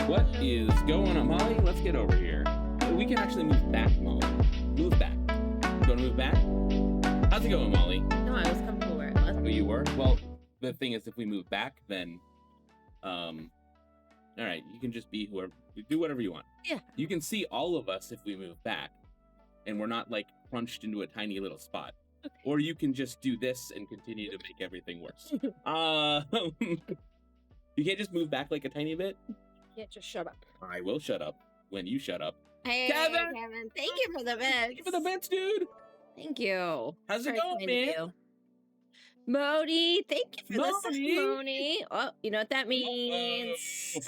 What is going on, Molly? Let's get over here. We can actually move back, Molly. Move back. You want to move back? How's it going, Molly? No, I was comfortable where I was. Oh, you were? Well, the thing is, if we move back, then, all right, you can just be whoever, do whatever you want. Yeah. You can see all of us if we move back, and we're not, like, crunched into a tiny little spot. Okay. Or you can just do this and continue to make everything worse. You can't just move back like a tiny bit? Yeah, just shut up. I will shut up when you shut up. Hey, Kevin, thank you for the bits. Thank you for the bits, dude. Thank you. How's it going, man? Modi, thank you for the Modi. testimony. Oh, you know what that means.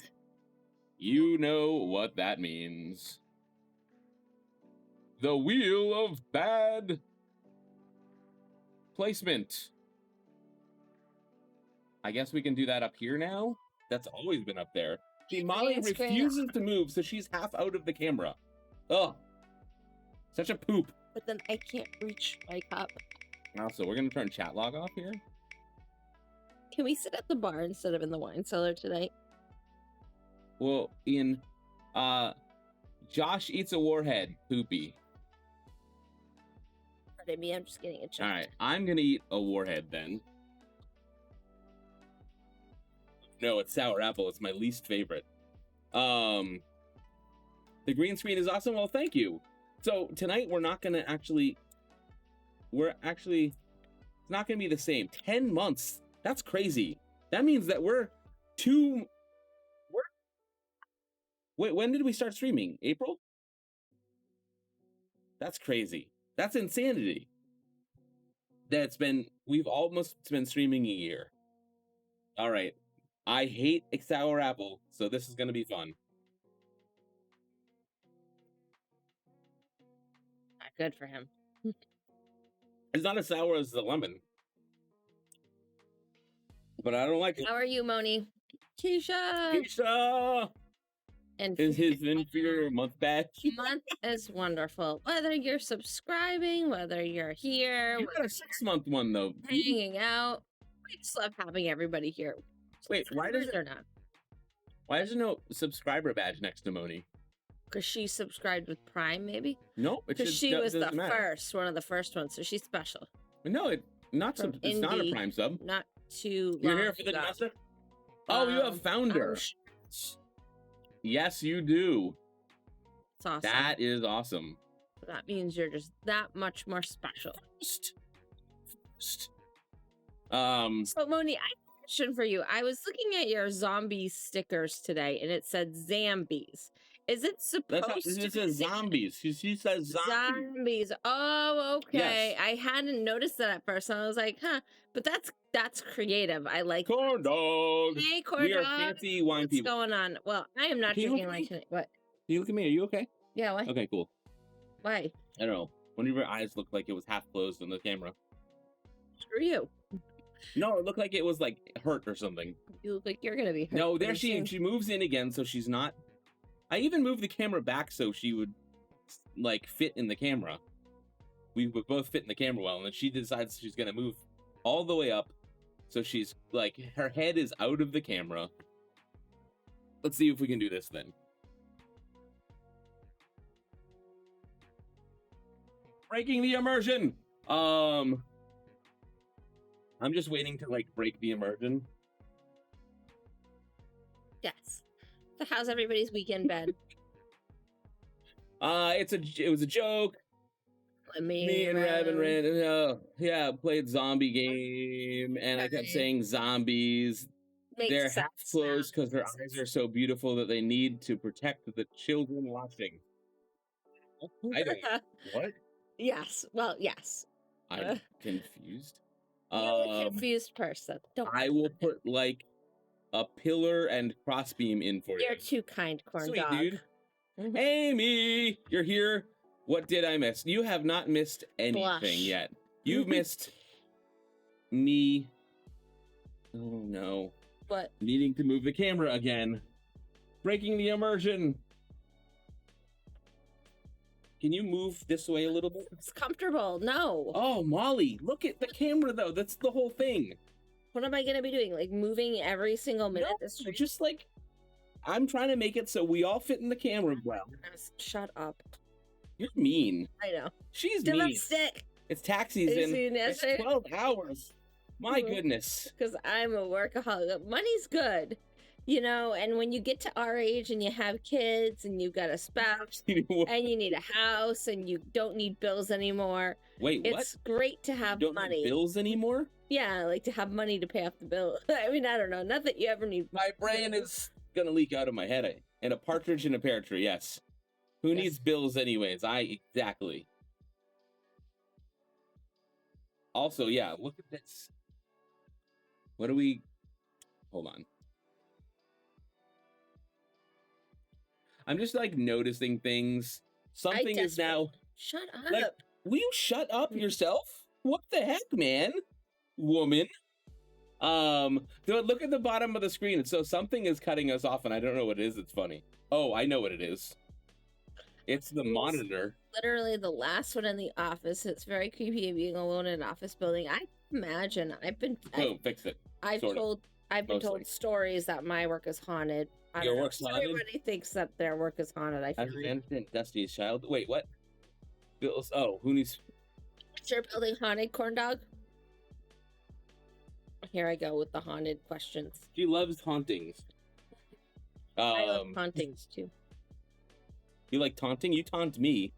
You know what that means. The wheel of bad placement. I guess we can do that up here now. That's always been up there. See, Molly refuses to move, so she's half out of the camera. Ugh. Such a poop. But then I can't reach my cup. Also, we're going to turn chat log off here. Can we sit at the bar instead of in the wine cellar tonight? Well, Ian, Josh eats a warhead. Poopy. Pardon me, I'm just getting a check. All right, I'm going to eat a warhead then. No, it's sour apple. It's my least favorite. The green screen is awesome. Well, thank you. So tonight we're not gonna it's not gonna be the same. 10 months. That's crazy. That means that wait, when did we start streaming? April? That's crazy. That's insanity. We've almost been streaming a year. All right. I hate sour apple, so this is going to be fun. Not good for him. It's not as sour as the lemon. But I don't like it. How are you, Moni? Keisha! Keisha! And Is his inferior month badge? Month is wonderful. Whether you're subscribing, whether you're here. You got a 6-month one, though. Hanging out. We just love having everybody here. Wait, why does or not? Why is there no subscriber badge next to Moni? Because she subscribed with Prime, maybe? No, because she was the first, one of the first ones, so she's special. No, it's not a Prime sub. Not too long. You're here for the master? Oh, you have founder. Yes, you do. It's awesome. That is awesome. That means you're just that much more special. So, Moni, I have a question for you. I was looking at your zombie stickers today, and it said Zambies. Is it supposed to It says zombies. She says zombies. Oh, okay. Yes. I hadn't noticed that at first. And I was like, huh. But that's creative. I like corn dog. Hey, corn we dog. We are fancy wine people. What's going on? Well, I am not drinking wine tonight. What? Can you look at me? Are you okay? Yeah, why? Okay, cool. Why? I don't know. One of your eyes looked like it was half closed on the camera. Screw you. No, it looked like it was like hurt or something. You look like you're gonna be hurt. No, there she moves in again, so she's not. I even moved the camera back so she would like fit in the camera. We would both fit in the camera well, and then she decides she's gonna move all the way up, so she's like her head is out of the camera. Let's see if we can do this then. Breaking the immersion. I'm just waiting to like break the immersion. Yes. So how's everybody's weekend been? It was a joke. Me and Rev played zombie game, and I kept saying zombies. They're half closed because their eyes are so beautiful that they need to protect the children watching. I don't. What? Yes. Well, yes. I'm confused. You're a confused person. I will put like a pillar and crossbeam in for you. You're too kind, corn Sweet, dog. Dude. Amy, you're here. What did I miss? You have not missed anything yet. You've missed me. Oh no. What? Needing to move the camera again. Breaking the immersion. Can you move this way a little bit? It's comfortable. No. Oh, Molly, look at the camera, though. That's the whole thing. What am I going to be doing? Like moving every single minute? No, just like I'm trying to make it so we all fit in the camera well. Shut up. You're mean. I know. She's mean. Domestic. It's tax season. It's It's 12 hours. My goodness. Because I'm a workaholic. Money's good, you know, and when you get to our age and you have kids and you've got a spouse and you need a house and you don't need bills anymore. Wait, what? It's great to have don't money. Need bills anymore? Yeah, like to have money to pay off the bill. I mean, I don't know. Not that you ever need. My brain is going to leak out of my head. And a partridge in a pear tree, yes. Who needs bills anyways? Exactly. Also, yeah, look at this. What do we... Hold on. I'm just, like, noticing things. Something is now... Shut up. Like, will you shut up yourself? What the heck, man? Woman. Look at the bottom of the screen. So something is cutting us off, and I don't know what it is. It's funny. Oh, I know what it is. It's the monitor. Literally the last one in the office. It's very creepy being alone in an office building. I imagine Fix it. I've been told stories that my work is haunted. Your work's haunted? Everybody thinks that their work is haunted. I understand Destiny's Child. Wait, what? Bills. Oh, who needs? Is your building haunted, corn dog? Here I go with the haunted questions. She loves hauntings. I love hauntings too. You like taunting? You taunt me.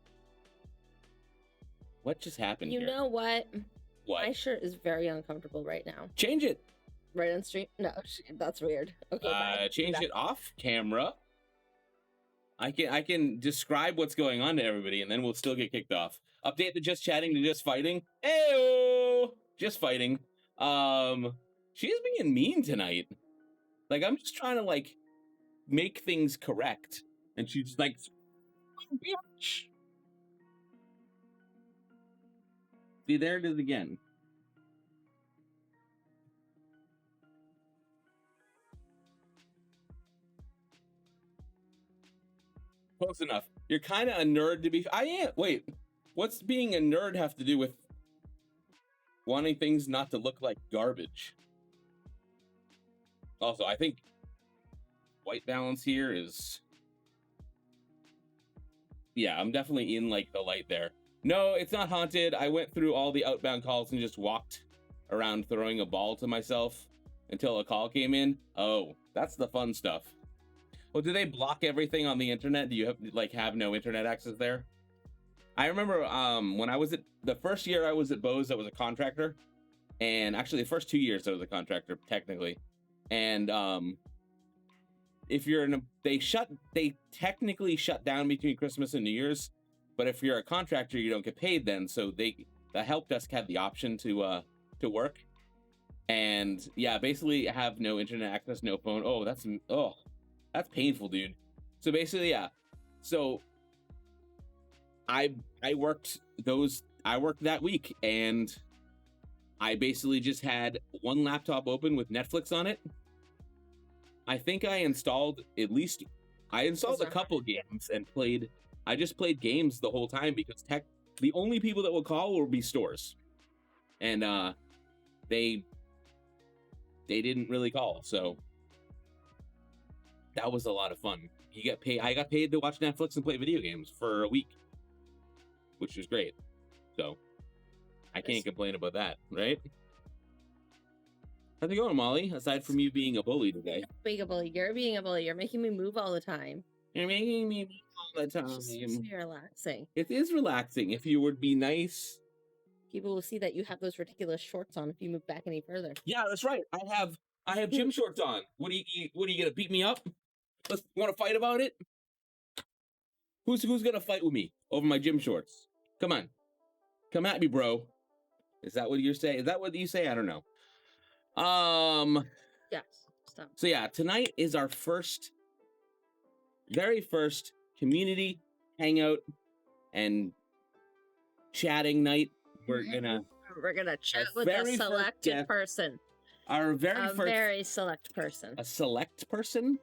What just happened here? You know what? What? My shirt is very uncomfortable right now. Change it. Right on stream? No, that's weird. Okay. Change it off camera. I can describe what's going on to everybody, and then we'll still get kicked off. Update the just chatting to just fighting. Ew! Just fighting. She's being mean tonight. Like, I'm just trying to, like, make things correct. And she's like, oh, bitch. See, there it is again. Close enough. You're kind of a nerd to be... I am. Wait, what's being a nerd have to do with wanting things not to look like garbage? Also, I think white balance here is... Yeah, I'm definitely in, like, the light there. No, it's not haunted. I went through all the outbound calls and just walked around throwing a ball to myself until a call came in. Oh, that's the fun stuff. Well, do they block everything on the internet? Do you have no internet access there? I remember when I was the first year I was at Bose, I was a contractor. And actually the first 2 years I was a contractor, technically. And if you're they technically shut down between Christmas and New Year's, but if you're a contractor, you don't get paid then. So the help desk had the option to work. And yeah, basically have no internet access, no phone. Oh, that's painful, dude. So basically, yeah. So I worked that week, and I basically just had one laptop open with Netflix on it. I think I installed a couple games and I just played games the whole time because the only people that will call will be stores. And they didn't really call, so that was a lot of fun. I got paid to watch Netflix and play video games for a week, which was great. So I can't complain about that, right? How's it going, Molly? Aside from you being a bully today. Being a bully. You're being a bully. You're making me move all the time. You're making me move all the time. It's relaxing. It is relaxing. If you would be nice. People will see that you have those ridiculous shorts on if you move back any further. Yeah, that's right. I have gym shorts on. What are you gonna beat me up? Want to fight about it? Who's gonna fight with me over my gym shorts? Come on. Come at me, bro. Is that what you say? Is that what you say? I don't know. Yes. Stop. So yeah, tonight is our very first community hangout and chatting night. We're gonna chat with a selected person. Our very select person. A select person?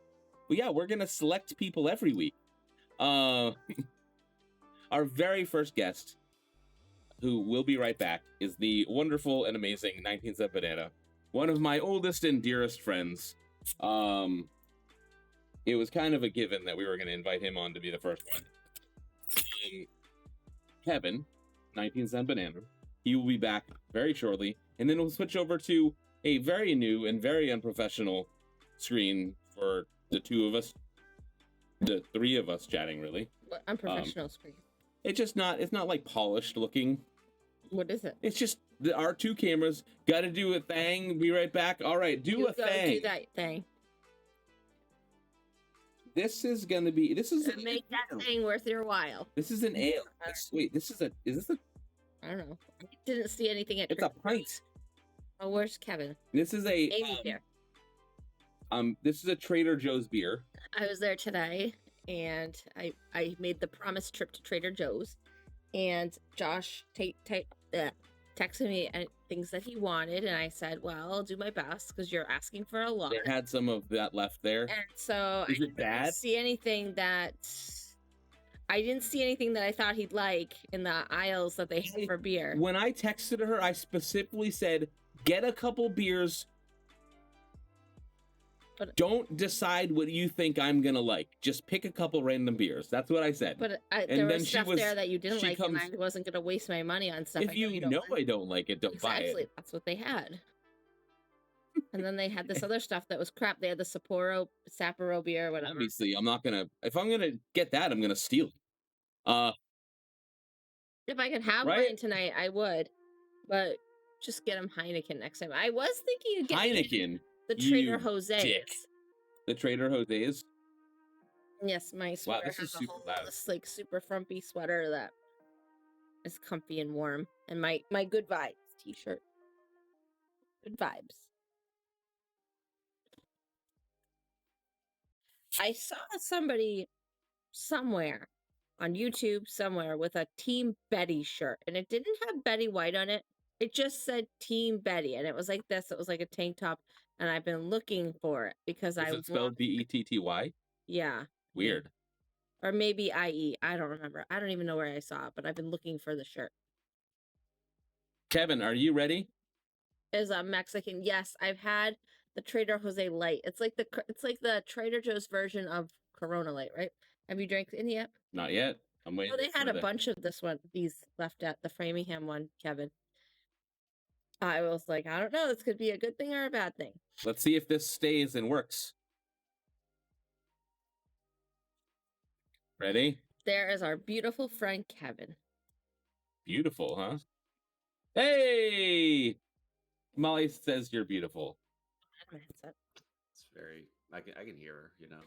Well, yeah, we're gonna select people every week. Our very first guest, who will be right back, is the wonderful and amazing 19th Banana, one of my oldest and dearest friends. it was kind of a given that we were going to invite him on to be the first one. Kevin, 19 Cent Banana, he will be back very shortly, and then we'll switch over to a very new and very unprofessional screen for the two of us, the three of us chatting, really. What unprofessional screen? It's not like polished looking. What is it? It's just our two cameras got to do a thing. Be right back. All right, do a thing. Do that thing. This is gonna be. This is make that thing worth your while. This is an ale. Wait, this is a. Is this a? I don't know. I didn't see anything at. It's a pint. Oh, where's Kevin? This is a. Amy's here. This is a Trader Joe's beer. I was there today, and I made the promised trip to Trader Joe's, and Josh texted me things that he wanted, and I said, well, I'll do my best because you're asking for a lot. They had some of that left there. And so is it bad? I didn't see anything that I thought he'd like in the aisles that they have for beer. When I texted her, I specifically said, get a couple beers. But don't decide what you think I'm gonna like. Just pick a couple random beers. That's what I said. But there was stuff there that you didn't like, and I wasn't gonna waste my money on stuff. If you know I don't like it, don't buy it. Exactly, that's what they had. And then they had this other stuff that was crap. They had the Sapporo beer, or whatever. Obviously, I'm not gonna. If I'm gonna get that, I'm gonna steal it. If I could have mine tonight, I would. But just get them Heineken next time. I was thinking of getting Heineken. The Trader Jose's. Dick. The Trader Jose's? Yes, my sweater has a whole this like super frumpy sweater that is comfy and warm. And my Good Vibes t-shirt. Good vibes. I saw somebody somewhere on YouTube somewhere with a Team Betty shirt, and it didn't have Betty White on it. It just said Team Betty, and it was like this. It was like a tank top. And I've been looking for it because Is it spelled B-E-T-T-Y? Yeah. Weird. Or maybe I-E. I don't remember. I don't even know where I saw it, but I've been looking for the shirt. Kevin, are you ready? Is a Mexican. Yes, I've had the Trader Jose Light. It's like the Trader Joe's version of Corona Light, right? Have you drank any yet? Not yet. I'm waiting. Oh, they had a bunch of these left at the Framingham one, Kevin. I was like, I don't know. This could be a good thing or a bad thing. Let's see if this stays and works. Ready? There is our beautiful friend, Kevin. Beautiful, huh? Hey! Molly says you're beautiful. It's very... I can hear her, you know.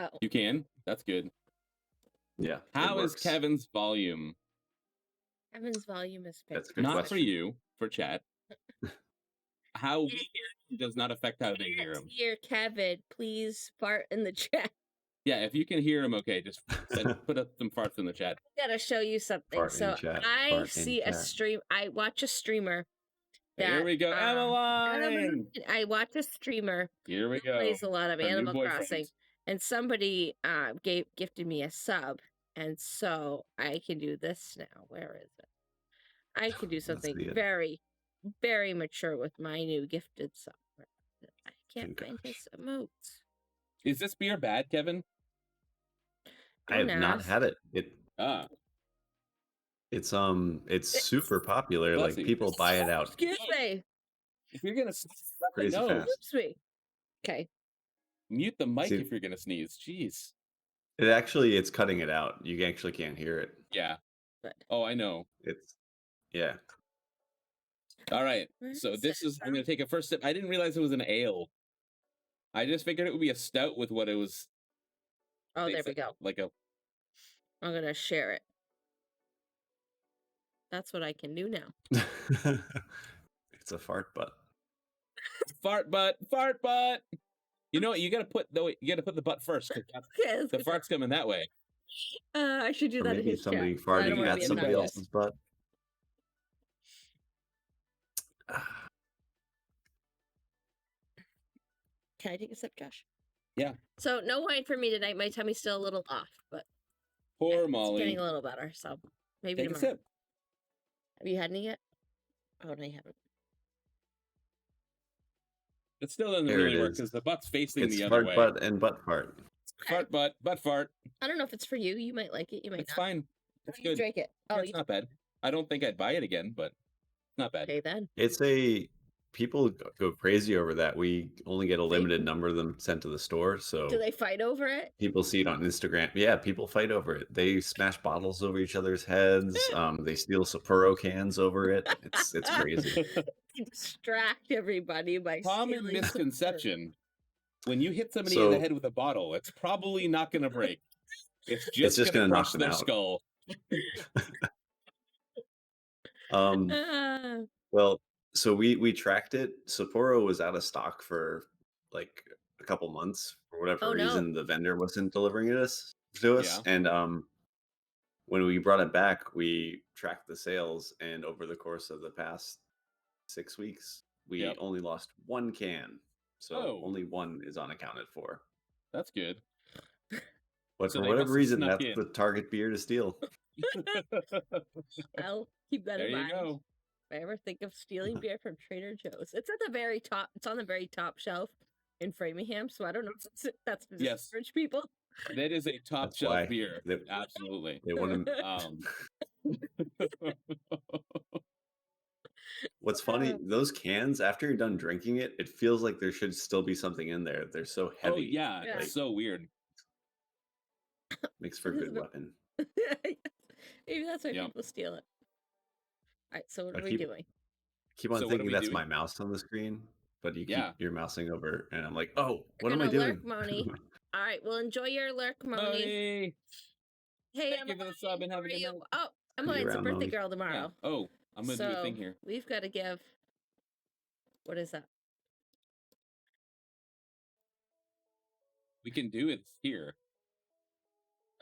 Oh. You can? That's good. Yeah. How is Kevin's volume? Kevin's volume is fixed. That's a good Not question. for you, for chat. How we hear does not affect how they hear him. Here, Kevin, please fart in the chat. Yeah, if you can hear him, okay, just put up some farts in the chat. I gotta show you something. Fart so I see a stream. I watch a streamer. Here we go, Emmeline. I watch a streamer. Here we go. Plays a lot of Animal Crossing, and somebody gifted me a sub, and so I can do this now. Where is it? I can do something very, very mature with my new gifted sub. I can't find his emotes. Is this beer bad, Kevin? I have not had it. It's super popular. Like people buy it out. Excuse me. If you're gonna crazy fast. Excuse me. Okay. Mute the mic if you're gonna sneeze. Jeez. It's cutting it out. You actually can't hear it. Yeah. Oh, I know. Yeah. All right. So I'm gonna take a first sip. I didn't realize it was an ale. I just figured it would be a stout with what it was. Oh, there we go. I'm gonna share it. That's what I can do now. It's a fart butt. Fart butt. You know what? You gotta put the butt first. Okay, the fart's coming that way. I should do that. Maybe somebody farting at somebody else's butt. Can I take a sip, Josh? Yeah. So no wine for me tonight. My tummy's still a little off, but poor Molly. It's getting a little better. So maybe take tomorrow. A sip. Have you had any yet? Oh, no, you haven't. It still doesn't really work because the butt's facing the other way. It's fart butt and butt fart. fart butt, butt fart. I don't know if it's for you. You might like it. You might It's not. fine. It's You good. drink it. Yeah, Oh, it's not bad. I don't think I'd buy it again, but not bad. okay then. People go crazy over that. We only get a They- limited number of them sent to the store, so Do they fight over it? people see it on Instagram. Yeah, people fight over it. They smash bottles over each other's heads. They steal Sapporo cans over it. It's crazy. Distract everybody by Common stealing misconception: when you hit somebody in the head with a bottle, it's probably not going to break. It's just going to knock crush them their out. skull. Well, so we tracked it. Sapporo was out of stock for like a couple months for whatever reason. The vendor wasn't delivering it to us, Yeah. and when we brought it back, we tracked the sales, and over the course of the past 6 weeks, we only lost one can. So only one is unaccounted for. That's good. But So for they whatever must have reason, snuck that's in. the target beer to steal. I'll keep that in mind. There you go. If I ever think of stealing beer from Trader Joe's, it's at the very top. It's on the very top shelf in Framingham. So I don't know if that's for Yes. rich people. That is a top That's shelf why beer. they- Absolutely. They want to. What's funny, those cans, after you're done drinking it, it feels like there should still be something in there. They're so heavy. Oh yeah, Yeah. it's so weird. Makes for a good weapon. Maybe that's why Yep. people steal it. All right, so what I are we doing? Keep on So what are thinking we that's doing? my mouse on the screen, but you Yeah. keep your mousing over, and I'm like, oh, what We're am I gonna doing? lurk, Moni. All right, well, enjoy your lurk, Moni. Moni. Hey, Thank you for the sub and have a good night. Oh, Emily's a around, birthday Moni. girl Yeah. tomorrow. Oh, I'm gonna do a thing here. We've got to give. What is that? We can do it here.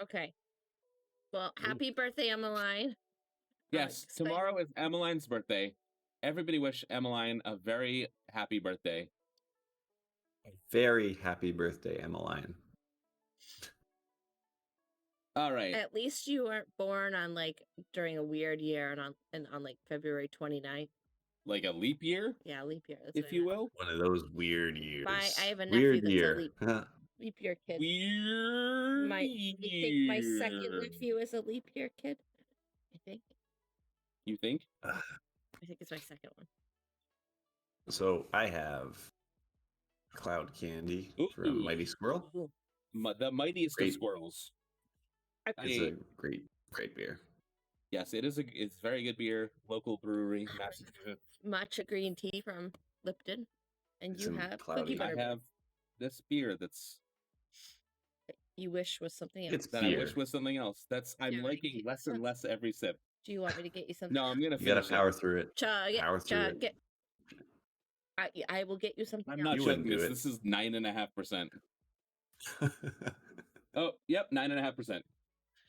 Okay. Well, happy birthday, Emmeline. Yes, tomorrow is Emmeline's birthday. Everybody wish Emmeline a very happy birthday. Very happy birthday, Emmeline. All right. At least you weren't born on during a weird year and on February 29th. Like a leap year? Yeah, leap year. That's if what I you meant. will. One of those weird years. I have a nephew weird that's year. a leap year kid. Weird You think my second nephew is a leap year kid? I think. You think? I think it's my second one. So I have Cloud Candy from Ooh. Mighty Squirrel. The mightiest Great. of squirrels. It's a great beer. Yes, it's very good beer. Local brewery, Massachusetts. Matcha green tea from Lipton. And It's you in have cloudy. cookie I butter. have this beer that's You wish was something else. It's that beer. I wish was something else. I'm Yeah. liking less and less every sip. Do you want me to get you something? No, I'm gonna You gotta finish power it. through it. Chug it. Power through Chug it. it. I will get you something I'm else. not You chugging wouldn't do this. it. This is 9.5%. Oh, yep, 9.5%.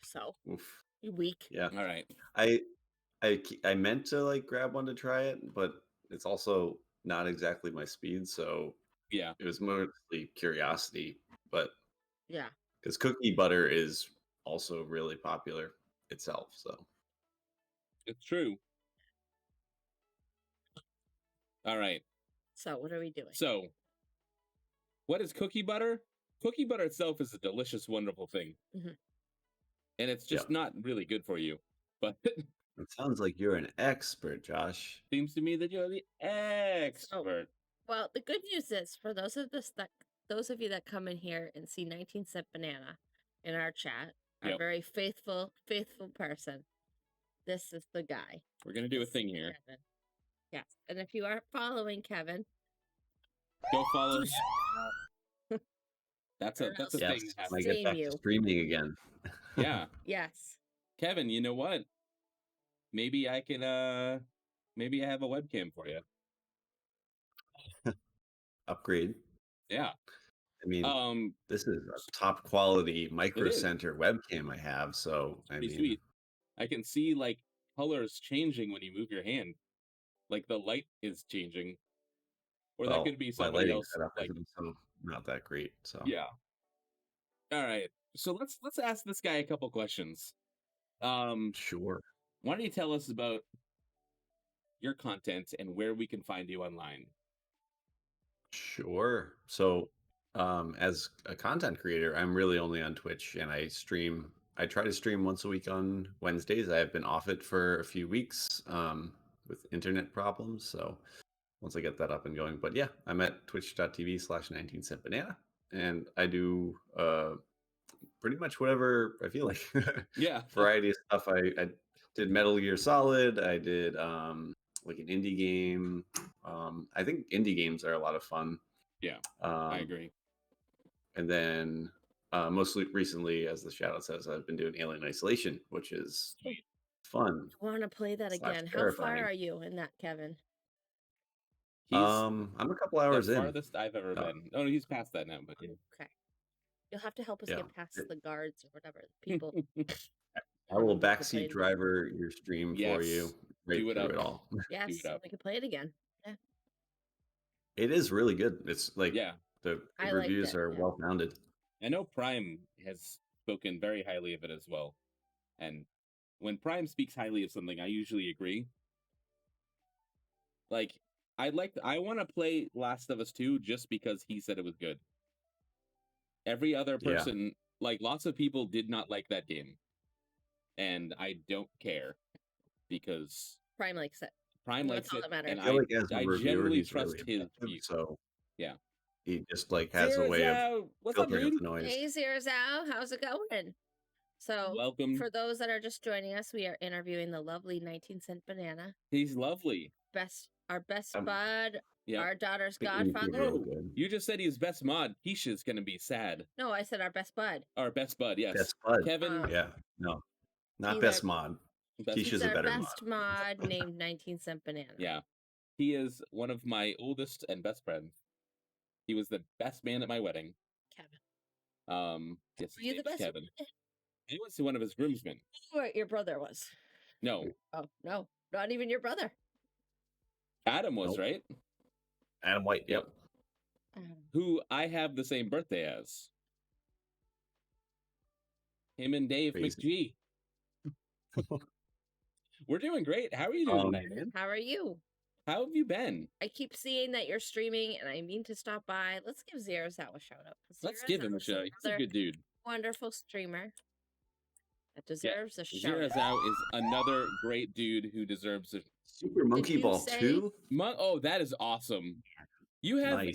So Oof. you weak. Yeah. All right. I meant to grab one to try it, but it's also not exactly my speed, so Yeah. it was mostly curiosity. But Yeah. because cookie butter is also really popular itself, so It's true. All right. So what are we doing? So, what is cookie butter? Cookie butter itself is a delicious, wonderful thing. Mhm. And it's just not really good for you. But it it sounds like you're an expert, Josh. seems to me that you're the expert. Well, the good news is for those of you that come in here and see 19-cent banana in our chat, our Yep. very faithful person. This is the guy. We're going to do a This thing is here. Kevin. Yes. And if you aren't following Kevin, Go follow. That's a Or else- thing Yes, that has I to get Shame back you. to streaming again. Yeah. yes. Kevin, you know what? Maybe I can maybe I have a webcam for you. Upgrade. Yeah. I mean, this is a top quality micro is. center webcam I have, so I Pretty mean, sweet. I can see colors changing when you move your hand. Like the light is changing. Or that well, could be my somebody lighting else. setup is also not that great. So Yeah. All right. So let's ask this guy a couple questions. sure. Why don't you tell us about your content and where we can find you online? Sure. So As a content creator, I'm really only on Twitch, and I stream. I try to stream once a week on Wednesdays. I have been off it for a few weeks with internet problems, so once I get that up and going. But yeah, I'm at twitch.tv/19centbanana, and I do pretty much whatever I feel like. Yeah. Variety of stuff. I did Metal Gear Solid. I did like an indie game. I think indie games are a lot of fun. Yeah, I agree. And then most recently, as the shadow says, I've been doing Alien Isolation, which is fun. I want to play that again. How Terrifying. far are you in that, Kevin? I'm a couple hours the in. Farthest I've ever been. Oh, he's past that now, but yeah. Okay. You'll have to help us get past the guards or whatever people. I will backseat driver your stream for you. Right do it through up. It all. Yes, we can play it again. Yeah. It is really good. It's like the reviews are well founded. I know Prime has spoken very highly of it as well. And when Prime speaks highly of something, I usually agree. Like, I want to play Last of Us 2 just because he said it was good. Every other person, like lots of people did not like that game. And I don't care because Prime likes it. Prime likes it. And I feel like as a reviewer, generally he's trust really his view. So yeah. He just like has a way of filtering out the noise. Hey, Zero Zao, how's it going? So, welcome. For those that are just joining us, we are interviewing the lovely 19-cent banana. He's lovely. Our best bud, our daughter's Really godfather. good. You just said he's best mod. Keisha's gonna be sad. No, I said our best bud. Our best bud, yes. Best bud. Kevin. Yeah, no, not best mod. Keisha's a better mod. Best mod named 19-cent banana. Yeah, he is one of my oldest and best friends. He was the best man at my wedding. Kevin. Yes, Were you the best? Kevin. I was one of his groomsmen. What your brother was? No. Oh no, not even your brother. Adam was, right? Adam White. Yep. Who I have the same birthday as. Him and Dave McGee. We're doing great. How are you doing tonight, man? How are you? How have you been? I keep seeing that you're streaming, and I mean to stop by. Let's give Zero Zao a shout out. Let's give him a shout out. He's a good dude. Wonderful streamer. That deserves a shout out. Zero Zao is another great dude who deserves a Super Monkey Ball 2. Oh, that is awesome. You have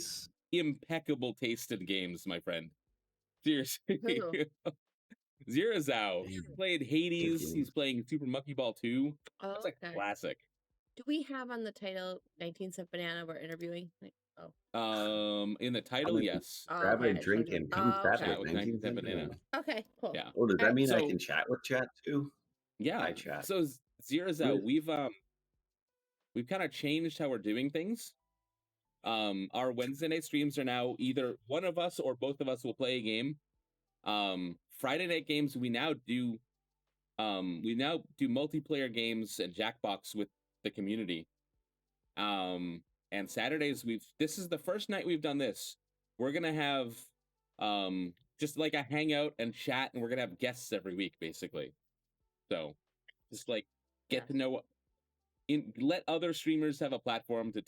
impeccable taste in games, my friend. Seriously. Zero Zao. He played Hades. He's playing Super Monkey Ball 2. That's a classic. Do we have on the title 19-cent banana we're interviewing? In the title, yes. Grab a drink and come chat with 19-cent banana. Okay, cool. Yeah. Oh, does that mean I can chat with chat too? Yeah. I chat. So Zero Zao, we've kind of changed how we're doing things. Our Wednesday night streams are now either one of us or both of us will play a game. Friday night games we now do multiplayer games and Jackbox with the community. And Saturdays this is the first night we've done this. We're gonna have just like a hangout and chat, and we're gonna have guests every week, basically. So just like get to know let other streamers have a platform to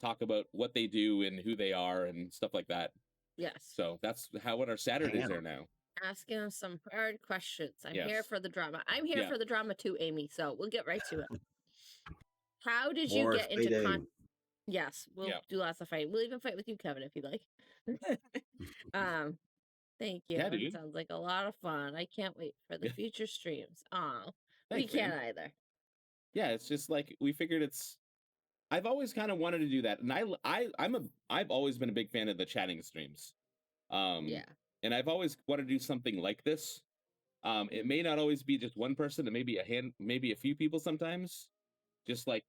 talk about what they do and who they are and stuff like that. Yes. So that's what our Saturdays are now. Asking us some hard questions. I'm here for the drama. I'm here for the drama too, Amy. So we'll get right to it. How did you get into Yes, we'll do lots of fighting. We'll even fight with you, Kevin, if you like. Thank you. Yeah, dude. Sounds like a lot of fun. I can't wait for the future streams. We Thanks, can't man. either. Yeah, it's just like we figured I've always kind of wanted to do that, and I've always been a big fan of the chatting streams. And I've always wanted to do something like this. It may not always be just one person, it may be maybe a few people sometimes, just like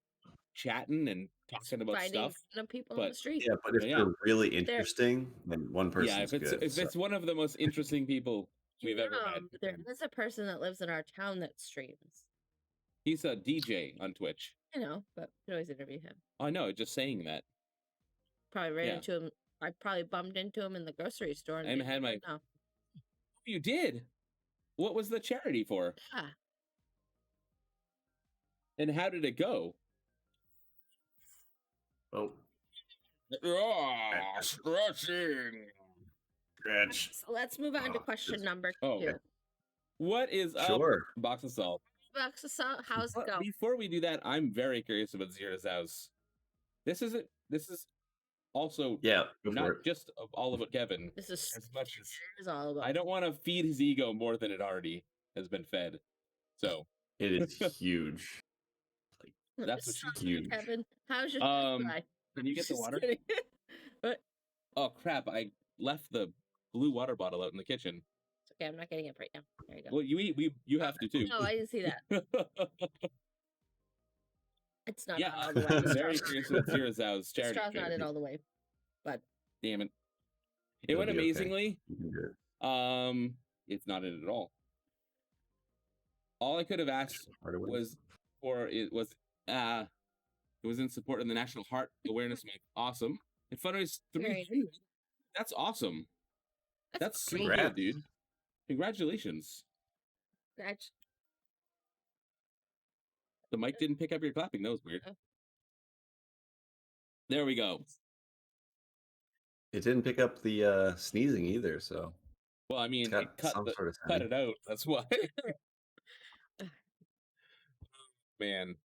chatting and talking about stuff. People on the street. Yeah, but if they're really interesting, then one person. Yeah, if it's one of the most interesting people we've ever had. There is a person that lives in our town that streams. He's a DJ on Twitch. I know, but we can always interview him. I know, just saying that. Probably ran into him. I probably bumped into him in the grocery store. And I had my. No. You did? What was the charity for? Yeah. And how did it go? Oh. Stretching. Stretch. So let's move on to question number 2. Okay. What is up, Sure. Box of Salt? Box of Salt, how's it go? Before we do that, I'm very curious about Zira's house. This is also not just all about Kevin. This is as much as is all about. I don't want to feed his ego more than it already has been fed. So it is huge. That's what she's huge. Kevin, how's your Can you get the water? What? Oh crap! I left the blue water bottle out in the kitchen. It's okay, I'm not getting it right now. There you go. Well, you have to too. No, I didn't see that. It's not. Yeah, all the way. I'm very curious about Zira's house. The straw's not in all the way, but damn it, it went amazingly. Okay. It's not in it at all. All I could have asked was it was in support of the National Heart Awareness Month. Awesome. And fundraised 3. That's awesome. That's so good, dude. Congratulations. The mic didn't pick up your clapping. That was weird. There we go. It didn't pick up the sneezing either, so. Well, I mean, it cut it out. That's why. Man,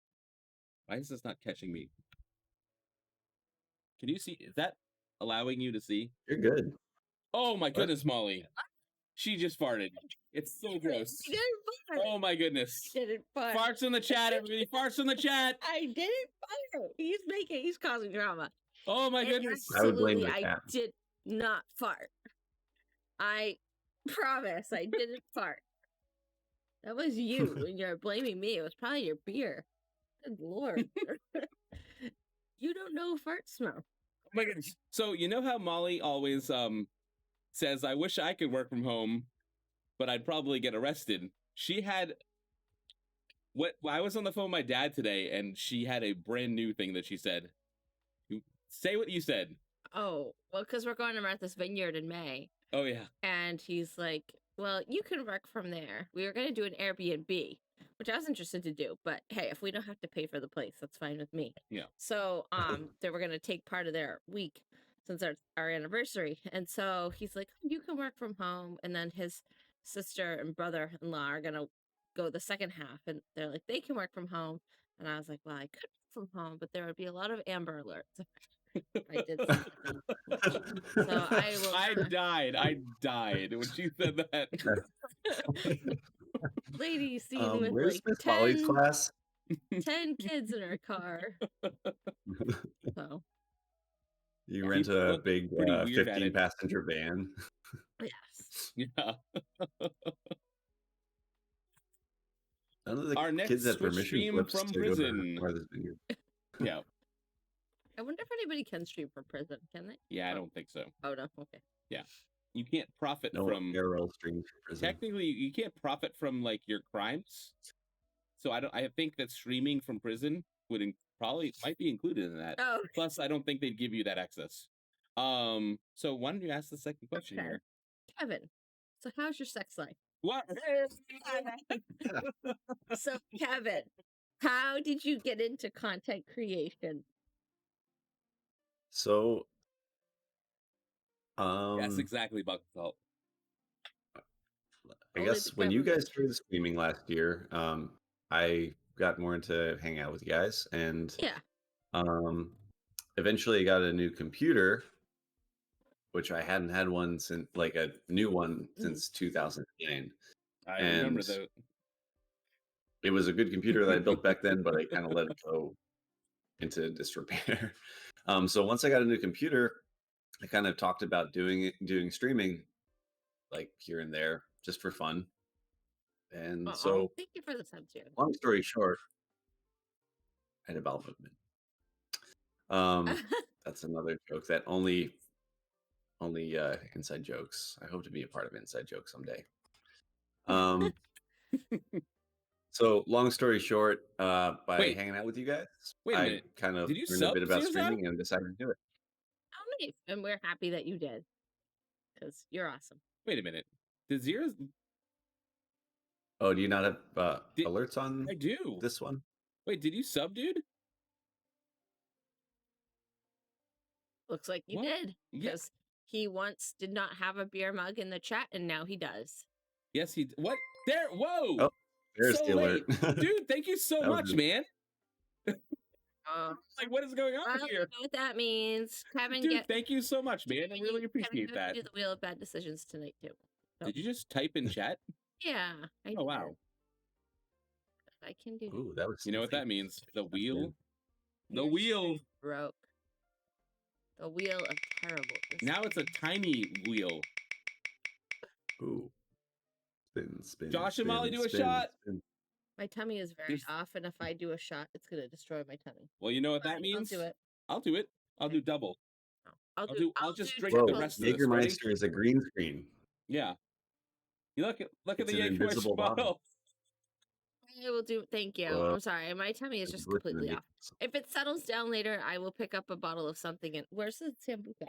why is this not catching me? Can you see? Is that allowing you to see? You're good. Oh my goodness, Molly. She just farted. It's so gross. I didn't fart. Oh my goodness. I didn't fart. Farts in the chat, everybody. Farts in the chat. I didn't fart. He's causing drama. Oh my goodness. I would blame the I cat. did not fart. I promise I didn't fart. That was you when you're blaming me. It was probably your beer. Good Lord. You don't know fart smell. Oh my goodness. So you know how Molly always says, I wish I could work from home, but I'd probably get arrested. She had I was on the phone with my dad today, and she had a brand new thing that she said. Say what you said. Oh, well, because we're going to Martha's Vineyard in May. Oh, yeah. And he's like, well, you can work from there. We were going to do an Airbnb, which I was interested to do. But hey, if we don't have to pay for the place, that's fine with me. Yeah. So they were going to take part of their week since our anniversary. And so he's like, you can work from home. And then his sister and brother-in-law are going to go the second half. And they're like, they can work from home. And I was like, well, I could work from home, but there would be a lot of Amber Alerts. I did something. So I died when she said that. Lady seen with where's like Miss Molly's class? 10 kids in her car. So you rent a big 15-passenger van. Yes. Yeah. None of the Our next kids had Twitch permission stream from prison. Yeah. I wonder if anybody can stream from prison. Can they? Yeah, I don't think so. Oh no. Okay. Yeah, you can't profit from ARL streams from prison. Technically, you can't profit from like your crimes. So I think that streaming from prison would might be included in that. Oh. Plus, I don't think they'd give you that access. So why don't you ask the second question here, Kevin? So how's your sex life? What? So Kevin, how did you get into content creation? So, yes, exactly, Buck Salt. I guess when you guys started streaming last year, I got more into hanging out with you guys, and eventually I got a new computer, which I hadn't had one since a new one since 2009. I remember that. It was a good computer that I built back then, but I kind of let it go into disrepair. So once I got a new computer, I kind of talked about doing streaming, like here and there, just for fun. And so, thank you for the sub too. Long story short, I had a bowel movement. That's another joke that only inside jokes. I hope to be a part of inside jokes someday. So long story short, by hanging out with you guys, I kind of learned a bit about streaming and decided to do it. Oh, nice. And we're happy that you did, because you're awesome. Wait a minute. Did Zira's... Oh, do you not have alerts on? I do. This one? Wait, did you sub, dude? Looks like you What? did. Yeah. Because he once did not have a beer mug in the chat, and now he does. Yes, he. What? There. Whoa. Oh, there's So the alert. late. Dude, thank you so That was much, it. man. Oh, Like, what is going on I don't here? know what that means. Kevin, Dude, thank you so much, man. I really appreciate that. Do the wheel of bad decisions tonight too. So, Did you just type in chat? yeah, I Oh, wow. I can do. Ooh, that was. You know what that means? The wheel. The Your wheel. broke. The wheel of terrible. Now it's a tiny wheel. Ooh. Spin. Josh and spin, Molly do a spin, shot. spin. My tummy is very off, and if I do a shot, it's gonna destroy my tummy. Well, you know what that means? I'll do it. I'll do it. I'll do double. No, I'll just drink Whoa, the rest of this. Ready? Jägermeister is a green screen. Yeah. You look at It's the an Jägermeister invisible bottle. I will do. Thank you. I'm sorry. My tummy is just completely off. If it settles down later, I will pick up a bottle of something. And where's the Sambuca?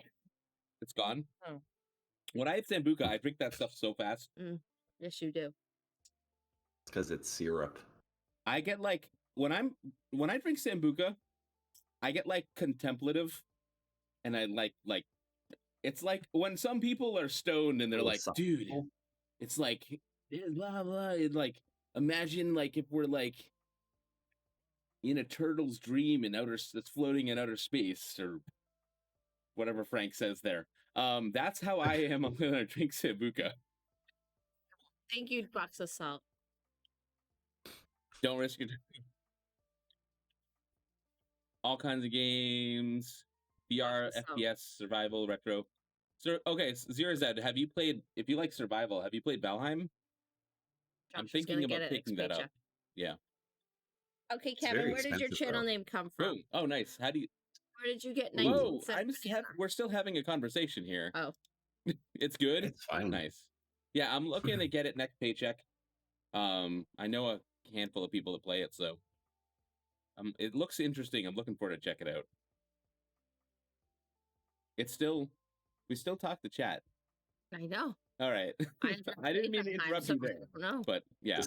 It's gone. Oh. When I have Sambuca, I drink that stuff so fast. Yes, you do. It's because it's syrup. I get like when I drink Sambuca, I get like contemplative, and I like it's like when some people are stoned and they're like, dude, it's like blah blah. It's like imagine like if we're like in a turtle's dream in that's floating in outer space or whatever Frank says there. That's how I am when I drink Sambuca. Thank you, box of salt. Don't risk it. All kinds of games, VR, FPS, survival, retro. So, okay, Zero Z, have you played? If you like survival, have you played Valheim? I'm thinking about picking that up. Yeah. Okay, Kevin, where did your channel name come from? Boom. Oh, nice. How do you? Where did you get? Whoa! We're still having a conversation here. Oh, it's good. It's fine. Nice. Yeah, I'm looking to get it next paycheck. I know a handful of people that play it, so it looks interesting. I'm looking forward to check it out. We still talk to chat. I know. All right. I didn't mean to interrupt you there. No. But yeah.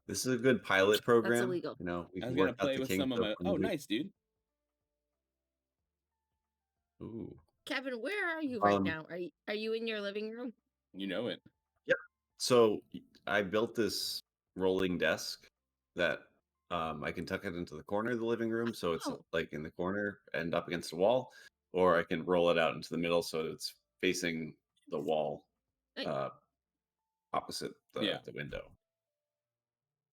This is a good pilot program. That's illegal. You know, we I can was gonna work out play the with kinks some of my. Oh, nice, dude. Ooh. Kevin, where are you right now? Are you in your living room? You know it. Yep. So I built this rolling desk that I can tuck it into the corner of the living room, so it's like in the corner and up against the wall, or I can roll it out into the middle so it's facing the wall, opposite the window.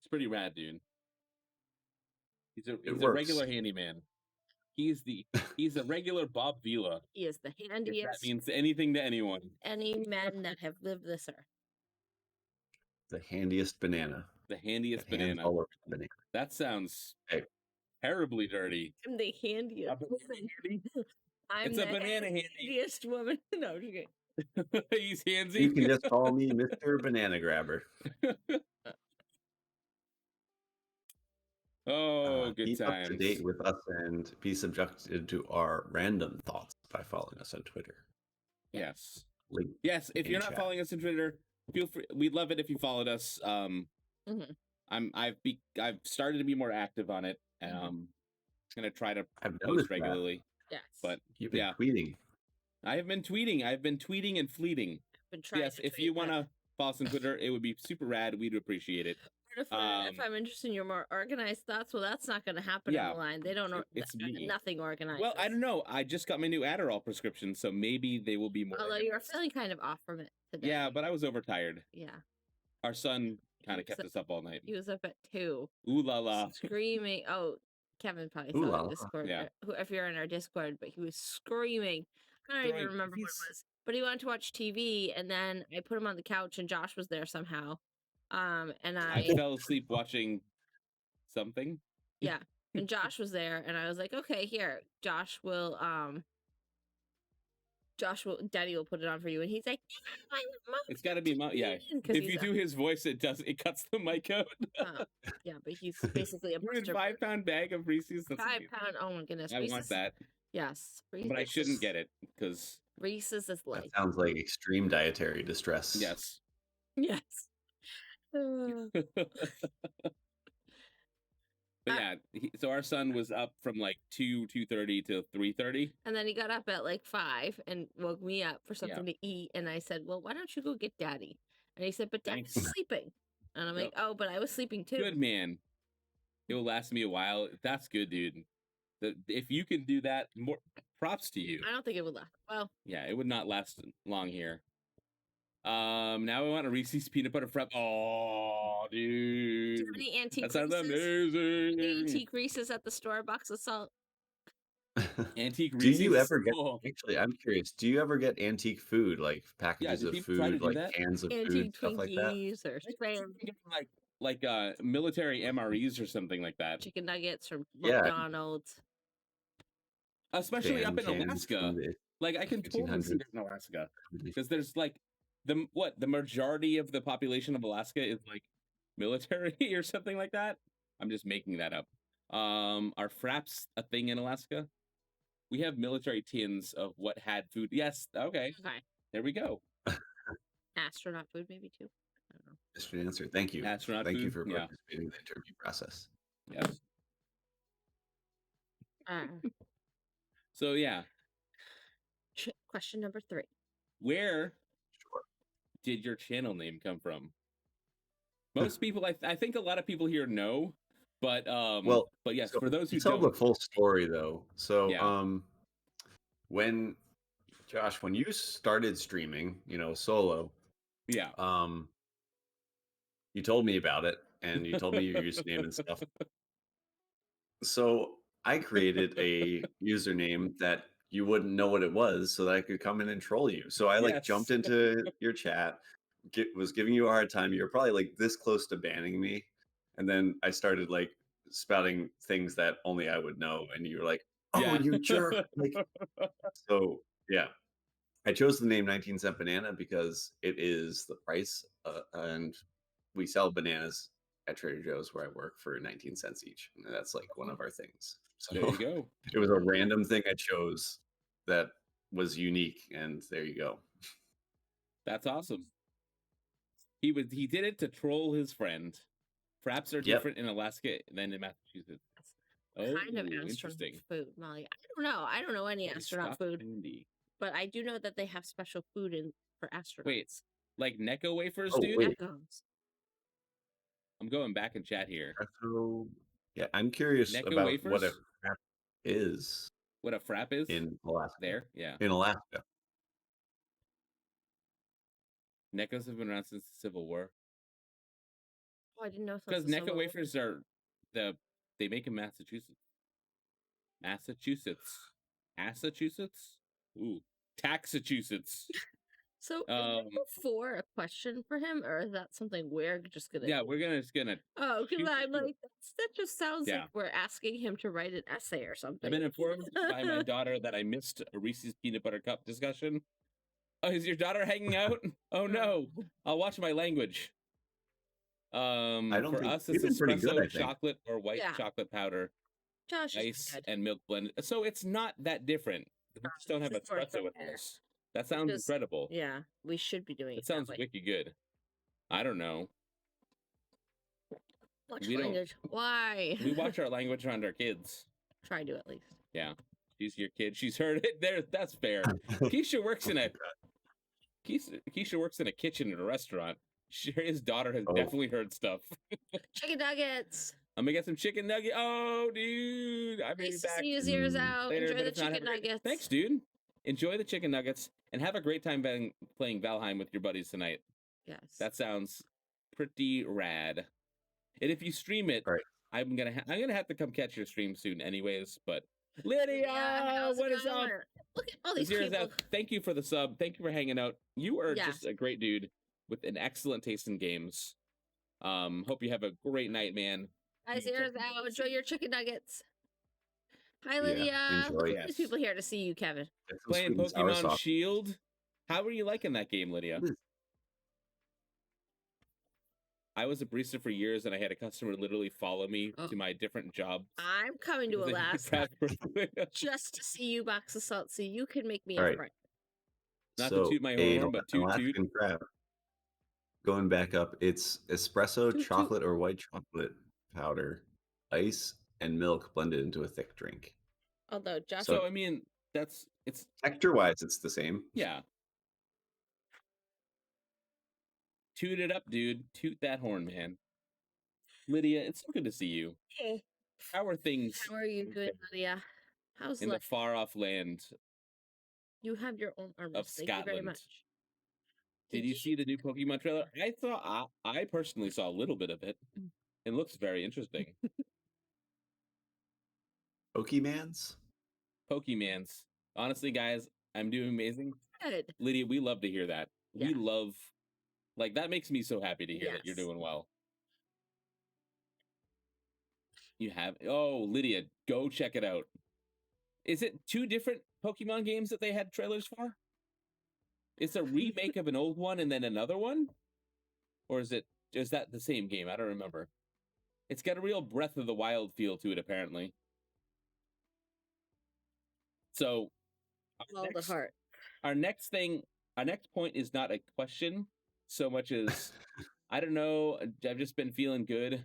It's pretty rad, dude. He's a regular handyman. He's a regular Bob Vila. He is the handiest. If that means anything to anyone. Any men that have lived this earth. The handiest banana. The handiest banana. That sounds terribly dirty. I'm the handiest. I'm the handiest woman. No, I'm just kidding. He's handsy. You can just call me Mr. Banana Grabber. Oh, good keep times. Up to date with us and be subjected to our random thoughts by following us on Twitter. Yes. Link yes. If you're not following us on Twitter, feel free. We'd love it if you followed us. I've started to be more active on it. I'm gonna try to post regularly. Yes. But you've been tweeting. I have been tweeting. I've been tweeting and fleeting. Yes. If you want to follow us on Twitter, it would be super rad. We'd appreciate it. If I'm interested in your more organized thoughts, well, that's not going to happen in the line. They don't. It's me. Nothing organized. Well, I don't know. I just got my new Adderall prescription, so maybe they will be more. Although you were feeling kind of off from it today. Yeah, but I was overtired. Yeah. Our son kind of kept us up all night. He was up at 2. Ooh la la. Screaming. Oh, Kevin probably saw it in Discord. Yeah. If you're in our Discord, but he was screaming. I don't even remember what it was. But he wanted to watch TV, and then I put him on the couch, and Josh was there somehow. And I fell asleep watching something. Yeah, and Josh was there, and I was like, okay, here, Daddy will put it on for you, and he's like, it's got to be yeah. If you do his voice, it cuts the mic out. Yeah, but he's basically a 5-pound bag of Reese's. 5 pound. Oh my goodness, I want that. Yes, Reese's. But I shouldn't get it because Reese's is like. That sounds like extreme dietary distress. Yes. Yes. But yeah, so our son was up from like 2:30 to 3:30. And then he got up at like 5 and woke me up for something to eat. And I said, well, why don't you go get Daddy? And he said, but Daddy's sleeping. And I'm like, oh, but I was sleeping too. Good man. It will last me a while. That's good, dude. If you can do that, more props to you. I don't think it would last. Well, yeah, it would not last long here. Now I want a Reese's peanut butter frap. Oh, dude. Do you have any antique that sounds Reese's? amazing. Antique Reese's at the store, box of salt. Antique Reese's. Do you ever get? Actually, I'm curious. Do you ever get antique food, like packages of food, like cans of antique food, stuff like that? Or like military MREs or something like that. Chicken nuggets from McDonald's. Especially up in Alaska. Like I can totally see this in Alaska because there's like the majority of the population of Alaska is like military or something like that. I'm just making that up. Are fraps a thing in Alaska? We have military tins of what had food. Yes. Okay. There we go. Astronaut food, maybe too. I don't know. That's the answer. Thank you. Astronaut Thank food? you for participating in the interview process. Yes. So yeah. Question number 3. Where did your channel name come from? Most people, I think a lot of people here know, but but yes, so for those who tell don't, the full story though. So when Josh, when you started streaming, solo, you told me about it and you told me your username and stuff. So I created a username that you wouldn't know what it was so that I could come in and troll you. So I jumped into your chat, was giving you a hard time. You were probably like this close to banning me. And then I started like spouting things that only I would know. And you were like, oh, you jerk. So yeah, I chose the name 19 Cent Banana because it is the price. And we sell bananas at Trader Joe's where I work for 19 cents each. And that's like one of our things. So there you go. It was a random thing I chose that was unique, and there you go. That's awesome. He did it to troll his friend. Fraps are different in Alaska than in Massachusetts. Kind of interesting food, Molly. I don't know any astronaut food. But I do know that they have special food for astronauts. Wait, like Necco wafers, dude? Neccos. I'm going back in chat here. Yeah, I'm curious Necco about wafers? what a frap is. What a frap is? In Alaska. There? Yeah. In Alaska. Neccos have been around since the Civil War. Oh, I didn't know. Because Necco wafers are they make in Massachusetts. Massachusetts? Ooh. Taxachusetts. So, before a question for him, or is that something we're just gonna? Yeah, we're just gonna. Oh, because I'm like, that just sounds like we're asking him to write an essay or something. I've been informed by my daughter that I missed a Reese's peanut butter cup discussion. Oh, is your daughter hanging out? Oh no, I'll watch my language. For us, it's espresso, chocolate, or white chocolate powder, ice, and milk blended. So it's not that different. We just don't have espresso with this. That sounds incredible. Yeah, we should be doing it. It sounds wicked good. I don't know. Watch language. Why? We watch our language around our kids. Try to at least. Yeah. She's your kid. She's heard it. There. That's fair. Keisha works in a kitchen at a restaurant. His daughter has definitely heard stuff. Chicken nuggets. I'm gonna get some chicken nugget. Oh, dude. I made it back. See his ears out. Later, enjoy the chicken nuggets. Thanks, dude. Enjoy the chicken nuggets and have a great time playing Valheim with your buddies tonight. Yes. That sounds pretty rad. And if you stream it, I'm gonna have to come catch your stream soon, anyways. But Lydia, what is up? Look at all these people. Thank you for the sub. Thank you for hanging out. You are just a great dude with an excellent taste in games. Hope you have a great night, man. Guys, ears out. Enjoy your chicken nuggets. Hi, Lydia. Look at these people here to see you, Kevin. Playing Pokemon Shield. How are you liking that game, Lydia? I was a barista for years, and I had a customer literally follow me to my different jobs. I'm coming to Alaska just to see you, box of salt, so you can make me a friend. Not to toot my horn, but toot. Going back up, it's espresso, chocolate, or white chocolate powder. ice and milk blended into a thick drink. Although Josh, So I mean, it's texture-wise, it's the same. Yeah. Toot it up, dude. Toot that horn, man. Lydia, it's so good to see you. Hey. How are things? How are you doing, Lydia? How's in the far-off land? You have your own armor. Of Thank you very Scotland. much. Did you see the new Pokemon trailer? I personally saw a little bit of it. It looks very interesting. Pokemans? Pokemans. Honestly, guys, I'm doing amazing. Good. Lydia, we love to hear that. Yeah. We love, like, that makes me so happy to hear that you're Yes. doing well. You have, oh, Lydia, go check it out. Is it 2 different Pokemon games that they had trailers for? It's a remake of an old one and then another one? Or is that the same game? I don't remember. It's got a real Breath of the Wild feel to it, apparently. So, our next point is not a question so much as, I don't know, I've just been feeling good.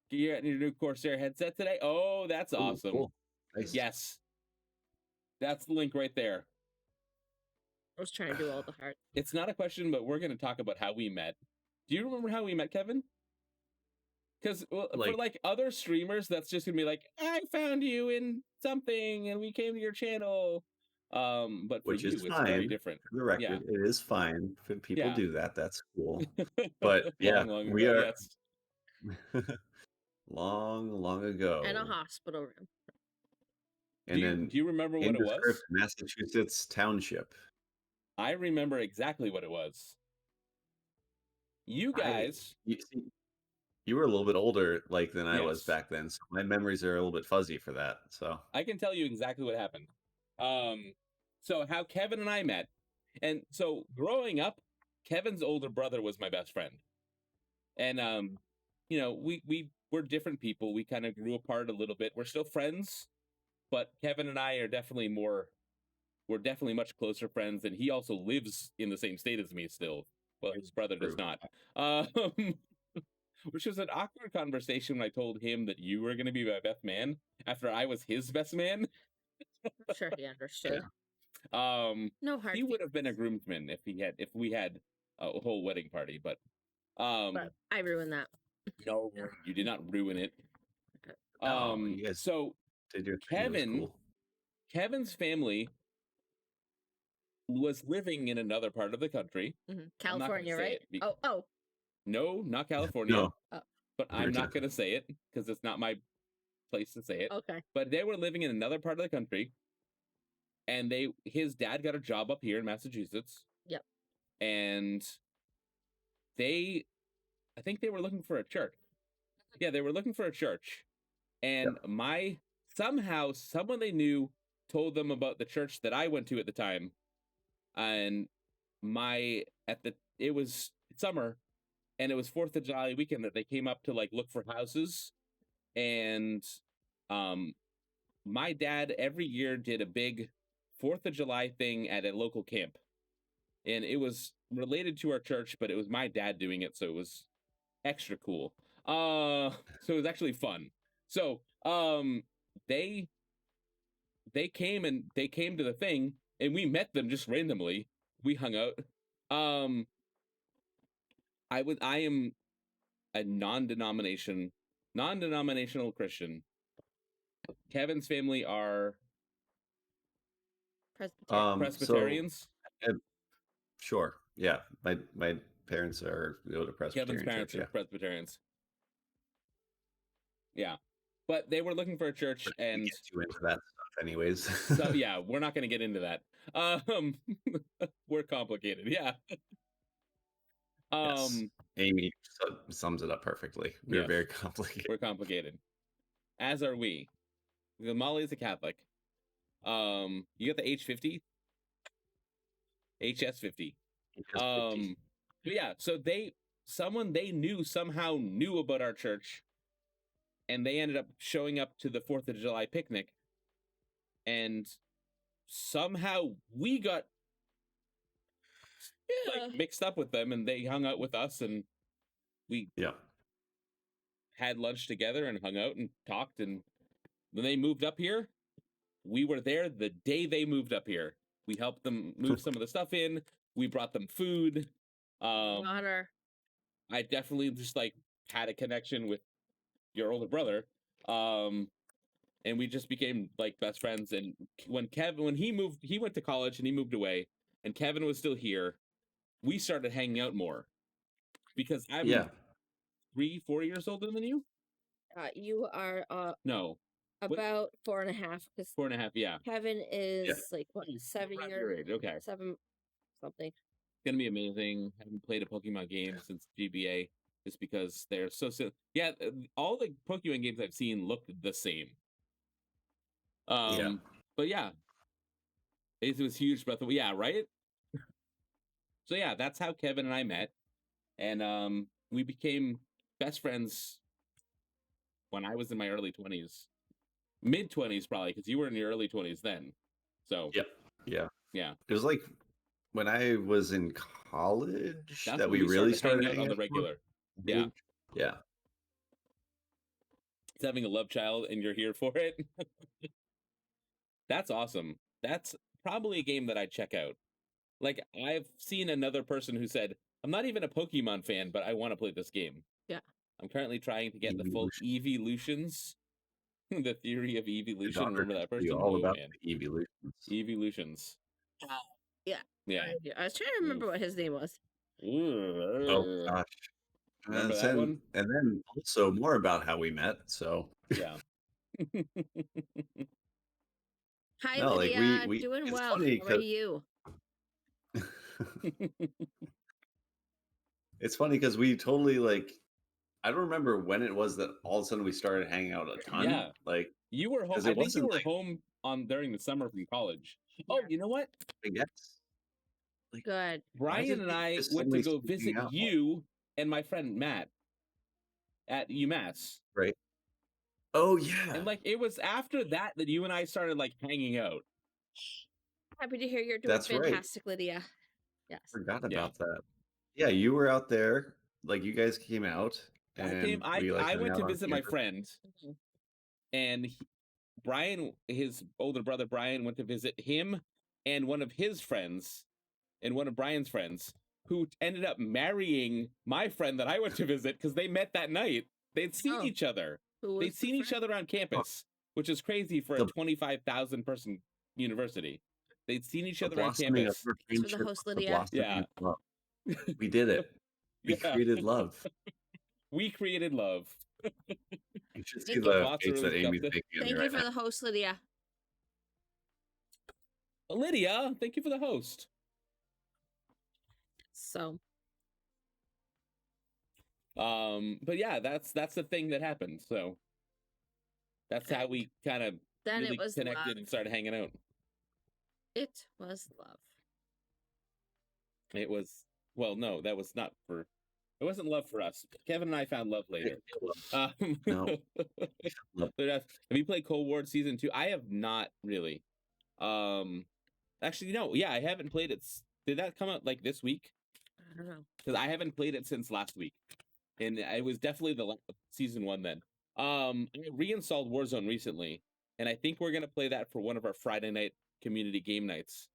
You're getting your new Corsair headset today? Oh, that's awesome. Cool. Nice. Yes. That's the link right there. I was trying to do all the hearts. It's not a question, but we're going to talk about how we met. Do you remember how we met, Kevin? Because for other streamers, that's just going to be like, I found you in something and we came to your channel. But for Which you, is it's fine. very different. For the record, it is fine. People do that. That's cool. But long we ago, are yes. long ago. In a hospital room. And do you remember what it was? Massachusetts Township. I remember exactly what it was. You guys, you were a little bit older than I was back then, so my memories are a little bit fuzzy for that. So I can tell you exactly what happened. So how Kevin and I met, and so growing up, Kevin's older brother was my best friend, and we were different people. We kind of grew apart a little bit. We're still friends, but Kevin and I are definitely much closer friends, and he also lives in the same state as me still. Well, his brother does not. Which was an awkward conversation when I told him that you were going to be my best man after I was his best man. I'm sure he understood. No hard. He would have been a groomsman if we had a whole wedding party, but I ruined that. No, you did not ruin it. You guys did your thing. Kevin's family was living in another part of the country. Mm-hmm. California, right? No, not California. No. But I'm not going to say it because it's not my place to say it. Okay. But they were living in another part of the country, and his dad got a job up here in Massachusetts. Yep. And I think they were looking for a church. Yeah, they were looking for a church. And somehow someone they knew told them about the church that I went to at the time. And it was summer, and it was 4th of July weekend that they came up to look for houses. And my dad every year did a big 4th of July thing at a local camp. And it was related to our church, but it was my dad doing it, so it was extra cool. So it was actually fun. So they came to the thing, and we met them just randomly. We hung out. I am a non-denominational Christian. Kevin's family are Presbyterians. Sure. Yeah. My parents are go to Presbyterian. Kevin's parents are Presbyterians. Yeah. But they were looking for a church, and get you into that stuff anyways. So yeah, we're not going to get into that. We're complicated. Yeah. Yes. Amy sums it up perfectly. We're very complicated. We're complicated. As are we. Because Molly is a Catholic. You got the H50? HS50. But yeah, so someone they knew somehow knew about our church, and they ended up showing up to the 4th of July picnic, and somehow we got mixed up with them, and they hung out with us, and we had lunch together and hung out and talked. And when they moved up here, we were there the day they moved up here. We helped them move some of the stuff in. We brought them food. Water. I definitely just like had a connection with your older brother. And we just became like best friends. And when he went to college and he moved away, and Kevin was still here, we started hanging out more because I'm 3-4 years older than you. You are No, about 4.5. 4.5. Yeah, Kevin is like what, 7 around years? your age. Okay, 7 something. It's gonna be amazing. I haven't played a Pokemon game since GBA, just because they're so. Yeah, all the Pokemon games I've seen look the same. But yeah, it was huge. Breath of right. So yeah, that's how Kevin and I met, and we became best friends when I was in my early 20s, mid 20s probably, because you were in your early 20s then. So yeah. It was like when I was in college that's that when we really started hanging out on the regular. Yeah. It's having a love child, and you're here for it. That's awesome. That's probably a game that I'd check out. Like, I've seen another person who said, I'm not even a Pokemon fan, but I want to play this game. Yeah. I'm currently trying to get the full Evolutions. The theory of evolution. Remember that person? All about the evolutions. Evolutions. Yeah. I was trying to remember what his name was. Oh, gosh. Remember that one? And then also more about how we met, so. Yeah. Hi, Lydia. we doing it's well. Funny How are you? It's funny because we totally I don't remember when it was that all of a sudden we started hanging out a ton. Yeah. Like you were home. I think you were home during the summer from college. Oh, you know what? I guess. Good. Brian and I went to go visit you and my friend Matt at UMass. Right. Oh yeah. And it was after that you and I started hanging out. Happy to hear you're doing fantastic, right. Lydia. Yes. Forgot about that. Yeah, you were out there. You guys came out. And I went to visit my friend, and Brian, his older brother Brian, went to visit him and one of his friends, and one of Brian's friends, who ended up marrying my friend that I went to visit because they met that night. They'd seen each other. They'd seen each other on campus, which is crazy for a 25,000 person university. They'd seen each other on campus. Thanks for the host, Lydia. Yeah. We did it. We created love. We created love. You should see the face that Amy's making. Thank you for the host, Lydia. Lydia, thank you for the host. So. But yeah, that's the thing that happened. So that's how we kind of really connected and started hanging out. It was love. It was, well, no, that was not for. It wasn't love for us. Kevin and I found love later. No. Have you played Cold War Season 2? I have not really. Actually, no. Yeah, I haven't played it. Did that come out this week? I don't know. Because I haven't played it since last week, and it was definitely the Season 1 then. I reinstalled Warzone recently, and I think we're gonna play that for one of our Friday night community game nights.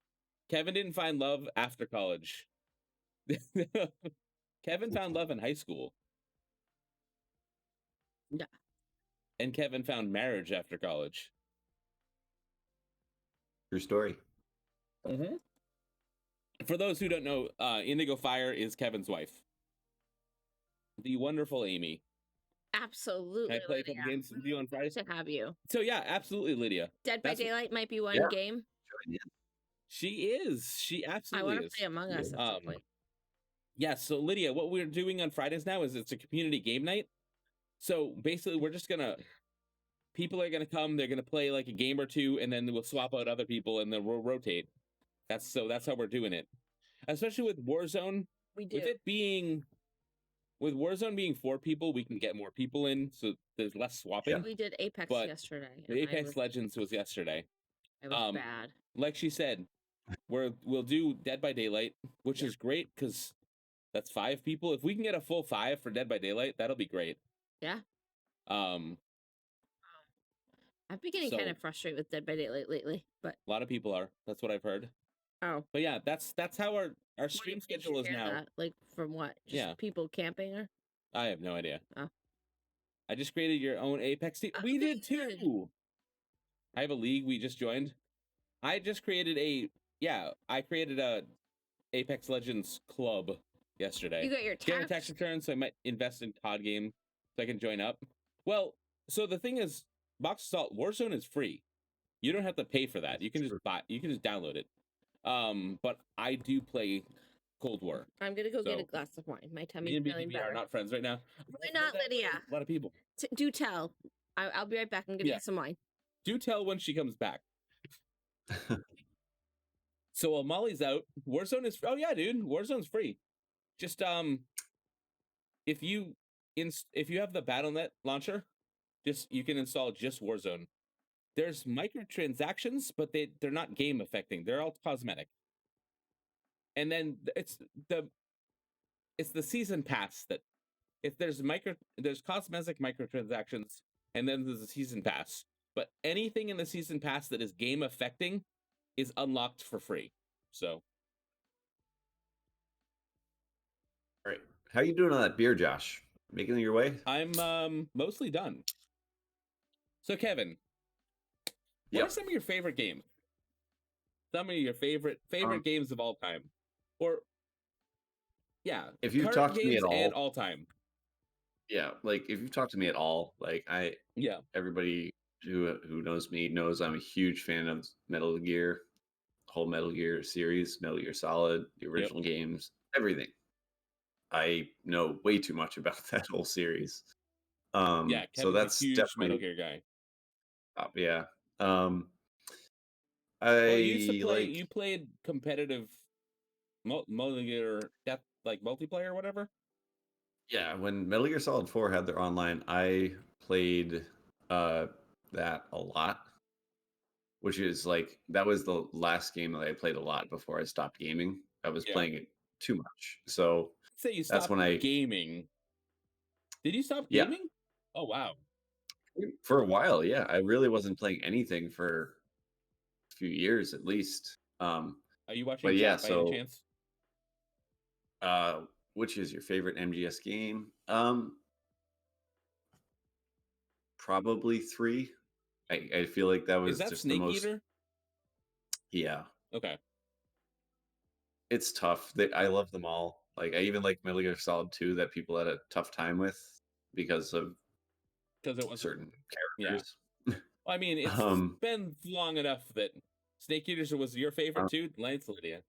Kevin didn't find love after college. Kevin found love in high school. Yeah. And Kevin found marriage after college. True story. Mm-hmm. For those who don't know, Indigo Fire is Kevin's wife. The wonderful Amy. Absolutely. Can I play a couple games with you on Friday? To have you. So yeah, absolutely, Lydia. Dead by Daylight might be one game. She is. She absolutely is. I want to play Among Us at some point. Yeah, so Lydia, what we're doing on Fridays now is it's a community game night. So basically, we're just people are gonna come, they're gonna play a game or two, and then we'll swap out other people, and then we'll rotate. That's how we're doing it. Especially with Warzone, we do. With Warzone being 4 people, we can get more people in, so there's less swapping. Yeah. We did Apex yesterday. The Apex Legends was yesterday. It was bad. Like she said, we'll do Dead by Daylight, which is great because that's 5 people. If we can get a full 5 for Dead by Daylight, that'll be great. Yeah. I've been getting kind of frustrated with Dead by Daylight lately, but a lot of people are. That's what I've heard. Oh, but yeah, that's how our stream schedule is now. Like from what? Just people camping or? I have no idea. Oh. I just created your own Apex team. We did too. I have a league we just joined. I just created I created a Apex Legends club yesterday. You got your tax return, so I might invest in COD game so I can join up. Well, so the thing is, Box Assault Warzone is free. You don't have to pay for that. You can just download it. But I do play Cold War. I'm gonna go get a glass of wine. My tummy's feeling better. We are not friends right now. We're not, Lydia. A lot of people. Do tell. I'll be right back. I'm gonna get some wine. Do tell when she comes back. So while Molly's out, Warzone is. Oh yeah, dude, Warzone's free. Just if you have the BattleNet launcher, you can install just Warzone. There's microtransactions, but they're not game affecting. They're all cosmetic. And then it's the season pass that if there's cosmetic microtransactions, and then there's a season pass. But anything in the season pass that is game affecting is unlocked for free. So, all right, how you doing on that beer, Josh? Making your way? I'm mostly done. So, Kevin, what are some of your favorite games? Some of your favorite games of all time, or if you've talked to me at all, and all time. Yeah, like if you've talked to me at all, like everybody who knows me knows I'm a huge fan of Metal Gear, whole Metal Gear series, Metal Gear Solid, the original games, everything. I know way too much about that whole series. So that's a huge definitely Metal Gear guy. Yeah. You played competitive Metal Gear like multiplayer or whatever? Yeah, when Metal Gear Solid 4 had their online, I played that a lot, which is like that was the last game that I played a lot before I stopped gaming. I was playing it too much. So say you stopped gaming. Did you stop gaming? Oh wow. For a while, yeah. I really wasn't playing anything for a few years at least. Are you watching Jack by any chance? Which is your favorite MGS game? Probably 3. I feel like that was is that just Snake the most. Eater? Yeah. Okay. It's tough. I love them all. Like I even like Metal Gear Solid 2 that people had a tough time with because it was certain characters. Yeah. I mean, it's been long enough that Snake Eaters was your favorite too, Lance, Lydia.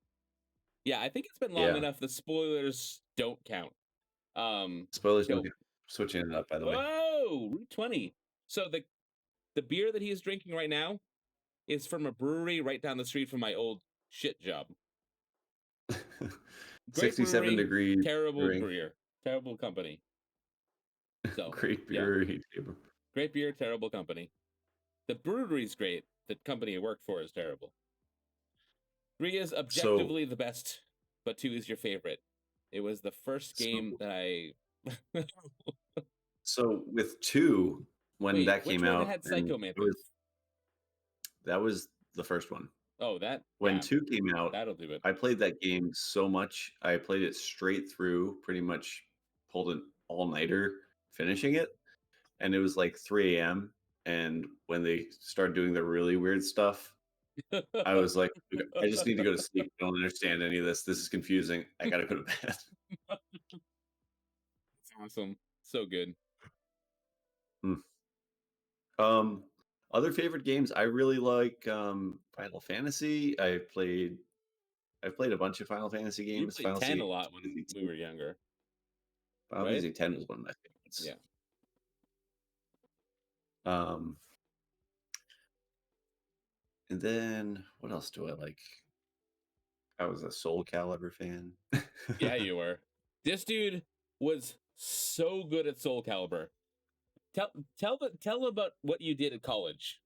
Yeah, I think it's been long enough. The spoilers don't count. Spoilers don't count. Switching it up, by the way. Whoa, Route 20. So the beer that he is drinking right now is from a brewery right down the street from my old shit job. 67 degrees. Terrible beer. Terrible company. So great brewery. Yeah. Great beer, terrible company. The brewery's great. The company I worked for is terrible. 3 is objectively the best, but 2 is your favorite. It was the first game that I. So with 2, when that came out, had Psycho Mantis? That was the first one. Oh, that when 2 came out, that'll do it. I played that game so much. I played it straight through, pretty much pulled an all-nighter finishing it, and it was like 3 a.m. And when they started doing the really weird stuff, I was like, I just need to go to sleep. I don't understand any of this. This is confusing. I gotta go to bed. That's awesome. So good. Other favorite games, I really like Final Fantasy. I've played a bunch of Final Fantasy games. You played 10 a lot when we were younger. Final Fantasy 10 was one of my favorites. Yeah. And then what else do I like? I was a Soul Calibur fan. Yeah, you were. This dude was so good at Soul Calibur. Tell about what you did at college.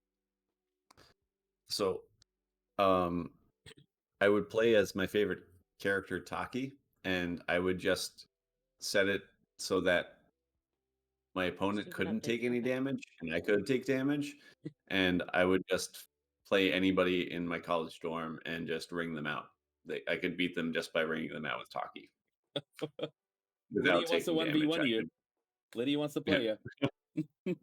So, I would play as my favorite character, Taki, and I would just set it so that my opponent Stupid couldn't update. take any Okay. damage, and I could take damage, and I would just play anybody in my college dorm and just ring them out. I could beat them just by ringing them out with Taki Lydia without wants to taking damage. 1v1 you. Lydia wants to Yeah. play you.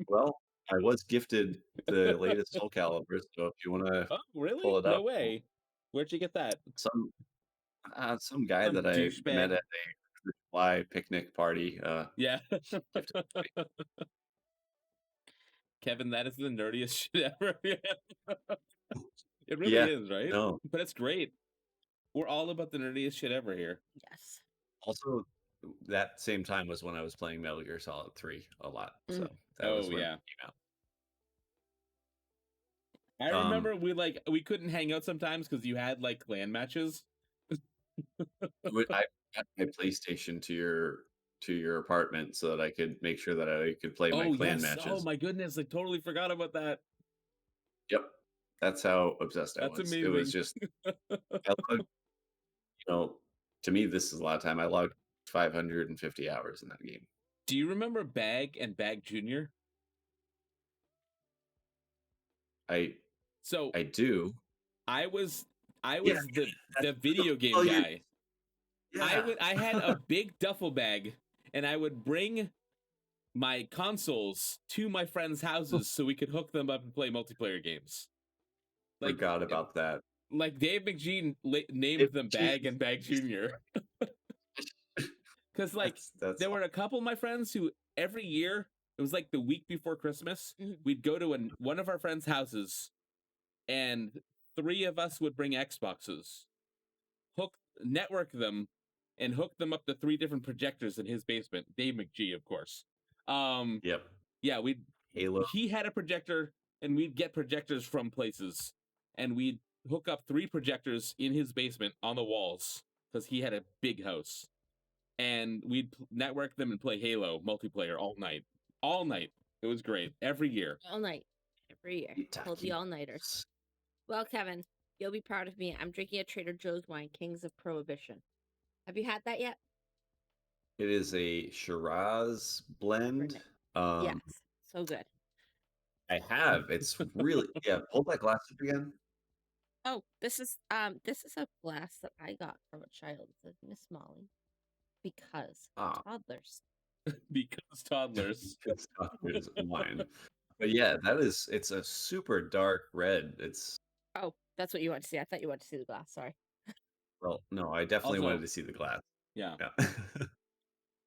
Well, I was gifted the latest Soul Calibur, so if you want to Oh, really? pull it No up, way. Where'd you get that? some guy Some that I met douchebag. at a fly picnic party Yeah. gifted it to me. Kevin, that is the nerdiest shit ever. It really Yeah, is, right? no. But it's great. We're all about the nerdiest shit ever here. Yes. Also, that same time was when I was playing Metal Gear Solid 3 a lot. So that was when it came out. I remember we couldn't hang out sometimes because you had like clan matches. I had my PlayStation to your apartment so that I could make sure that I could play my clan matches. Oh my goodness, I totally forgot about that. Yep. That's how obsessed I That's was. amazing. It was just I logged, to me this is a lot of time. I logged 550 hours in that game. Do you remember Bag and Bag Jr.? I do. I was the video game guy. Yeah. I had a big duffel bag, and I would bring my consoles to my friends' houses so we could hook them up and play multiplayer games. Forgot about that. Like Dave McGee named them Bag and Bag Jr. Because that's there were a couple of my friends who every year, it was like the week before Christmas, we'd go to one of our friends' houses, and 3 of us would bring Xboxes, network them, and hook them up to 3 different projectors in his basement. Dave McGee, of course. Yep. Yeah, Halo. He had a projector, and we'd get projectors from places, and we'd hook up 3 projectors in his basement on the walls because he had a big house, and we'd network them and play Halo multiplayer all night. All night. It was great. Every year. All night. Every year. Pulled the all-nighters. Well, Kevin, you'll be proud of me. I'm drinking a Trader Joe's wine, Kings of Prohibition. Have you had that yet? It is a Shiraz blend. Yes, so good. I have. It's really Hold that glass up again. Oh, this is a glass that I got from a child. It says Miss Molly, because toddlers. Because toddlers. Because toddlers wine. But yeah, it's a super dark red. Oh, that's what you want to see. I thought you wanted to see the glass. Sorry. Well, no, I definitely wanted to see the glass. Yeah. What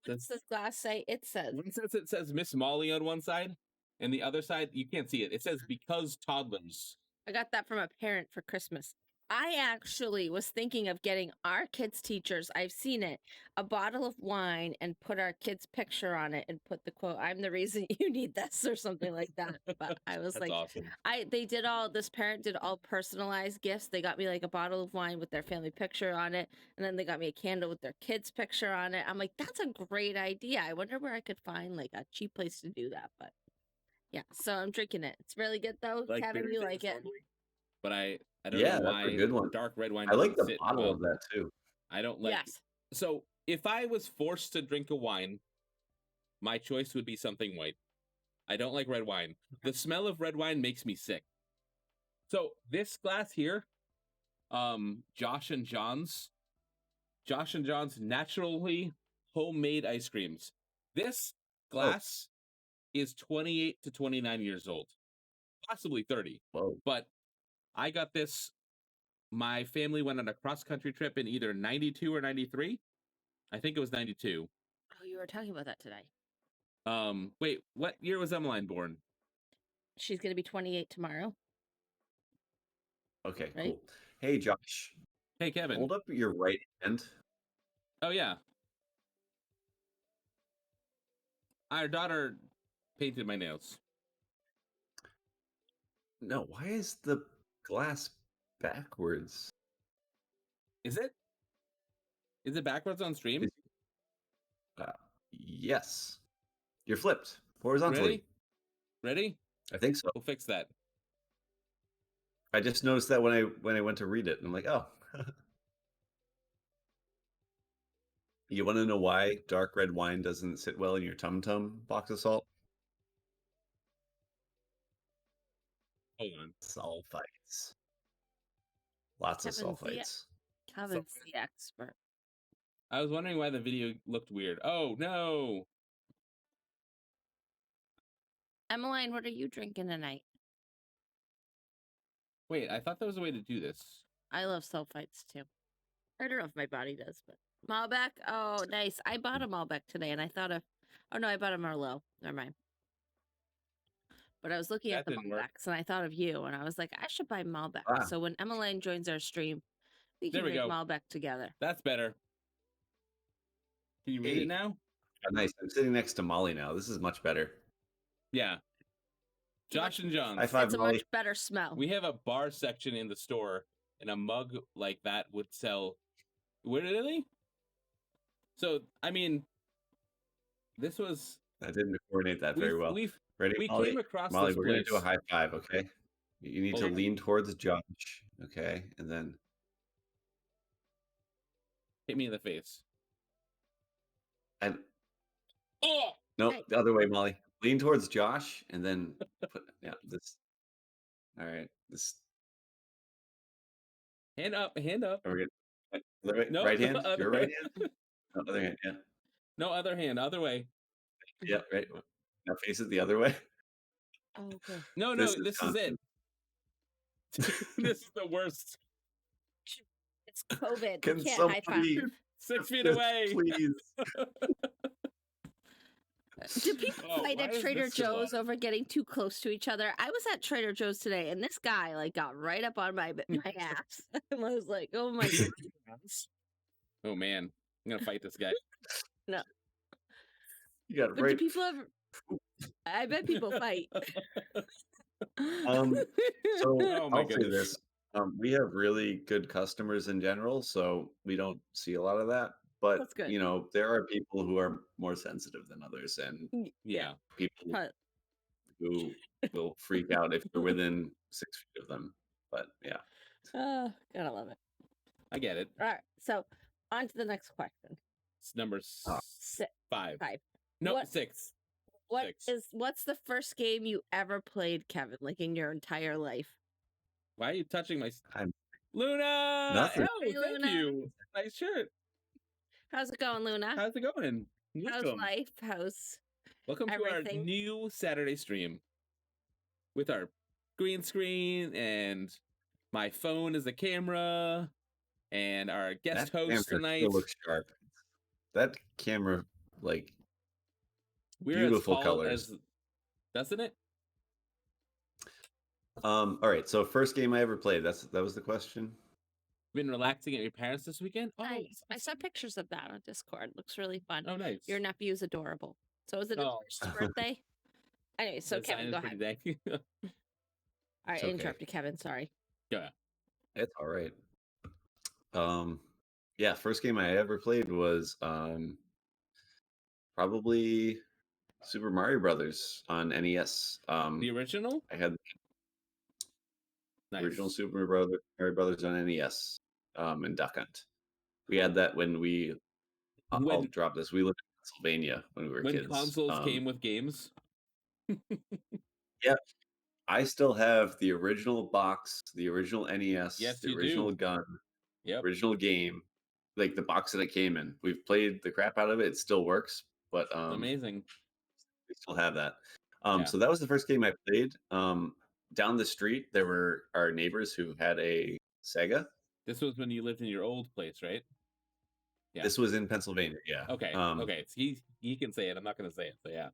does this glass say? It says Miss Molly on one side, and the other side, you can't see it. It says because toddlers. I got that from a parent for Christmas. I actually was thinking of getting our kids' teachers, I've seen it, a bottle of wine and put our kids' picture on it and put the quote, "I'm the reason you need this," or something like that. But I was That's like, awesome. This parent did all personalized gifts. They got me like a bottle of wine with their family picture on it, and then they got me a candle with their kids' picture on it. I'm like, that's a great idea. I wonder where I could find like a cheap place to do that. But yeah, so I'm drinking it. It's really good though. Kevin, you like it? But I don't know why. That's a good one. Dark red wine. I like the bottle of that too. I don't like. Yes. So if I was forced to drink a wine, my choice would be something white. I don't like red wine. The smell of red wine makes me sick. So this glass here, Josh and John's naturally homemade ice creams. This glass is 28 to 29 years old, possibly 30. Whoa. But I got this. My family went on a cross-country trip in either 92 or 93. I think it was 92. Oh, you were talking about that today. Wait, what year was Emmeline born? She's going to be 28 tomorrow. Okay, right? Cool. Hey, Josh. Hey, Kevin. Hold up your right hand. Oh, yeah. Our daughter painted my nails. No, why is the glass backwards? Is it? Is it backwards on stream? Yes. You're flipped horizontally. Ready? I think so. We'll fix that. I just noticed that when I went to read it, and I'm like, oh. You want to know why dark red wine doesn't sit well in your Tum Tum box of salt? Hold on. Sulfites. Lots of sulfites. Kevin's the expert. I was wondering why the video looked weird. Oh, no. Emmeline, what are you drinking tonight? Wait, I thought there was a way to do this. I love sulfites too. I don't know if my body does, but Malbec. Oh, nice. I bought a Malbec today, and I thought of. Oh no, I bought a Merlot. Never mind. But I was looking at the Malbecs, and I thought of you, and I was like, I should buy Malbec. Ah. So when Emmeline joins our stream, we can drink Malbec together. That's better. Can you read it now? Oh, nice. I'm sitting next to Molly now. This is much better. Yeah. Josh and John. It's a much better smell. We have a bar section in the store, and a mug like that would sell. Really? So, I mean, this was. I didn't coordinate that very well. Ready, we Molly? came across Molly, this we're going to do a high five, okay? You need to lean towards Josh, okay? And then. Hit me in the face. And. Oh! No, the other way, Molly. Lean towards Josh, and then put this. All right, this. Hand up, hand up. Are we good? Right, no, right hand. Your right hand. No, other hand. Yeah. No, other hand. Other way. Yeah. Right. Now face it the other way. Oh, okay. No, this is it. This is the worst. It's COVID. Can you can't somebody high five. 6 feet away, please? Do people fight at Trader Joe's over getting too close to each other? I was at Trader Joe's today, and this guy got right up on my ass. And I was like, "Oh my god!" Oh man, I'm gonna fight this guy. No, you got it but right. do people ever? I bet people fight. So I'll say this: we have really good customers in general, so we don't see a lot of that. But there are people who are more sensitive than others, and people who will freak out if you're within 6 feet of them. But gotta love it. I get it. All right, so on to the next question. It's number 5. No, 6. What's the first game you ever played, Kevin? Like in your entire life? Why are you touching my? Luna. Nothing. Oh, thank you. Nice shirt. How's it going, Luna? How's it going? How's life? Welcome to our new Saturday stream with our green screen and my phone as a camera and our guest host tonight. Still looks sharp. That camera, we're beautiful colors, doesn't it? All right. So first game I ever played. That was the question. Been relaxing at your parents this weekend? Oh, nice. I saw pictures of that on Discord. Looks really fun. Oh, nice. Your nephew's adorable. So is it his first birthday? Anyway, so Kevin, go ahead. All right, I interrupted Kevin. Sorry. Yeah. It's all right. First game I ever played was probably Super Mario Brothers on NES. The original? I had the original Super Mario Brothers on NES. And Duck Hunt. We had that when we. I'll drop this. We lived in Pennsylvania when we were kids. When consoles came with games. Yeah, I still have the original box, the original NES, the original gun, original game, like the box that it came in. We've played the crap out of it. It still works, but amazing. We still have that. So that was the first game I played. Down the street, there were our neighbors who had a Sega. This was when you lived in your old place, right? Yeah. This was in Pennsylvania. Yeah. Okay. Okay. So he can say it. I'm not going to say it. So yeah.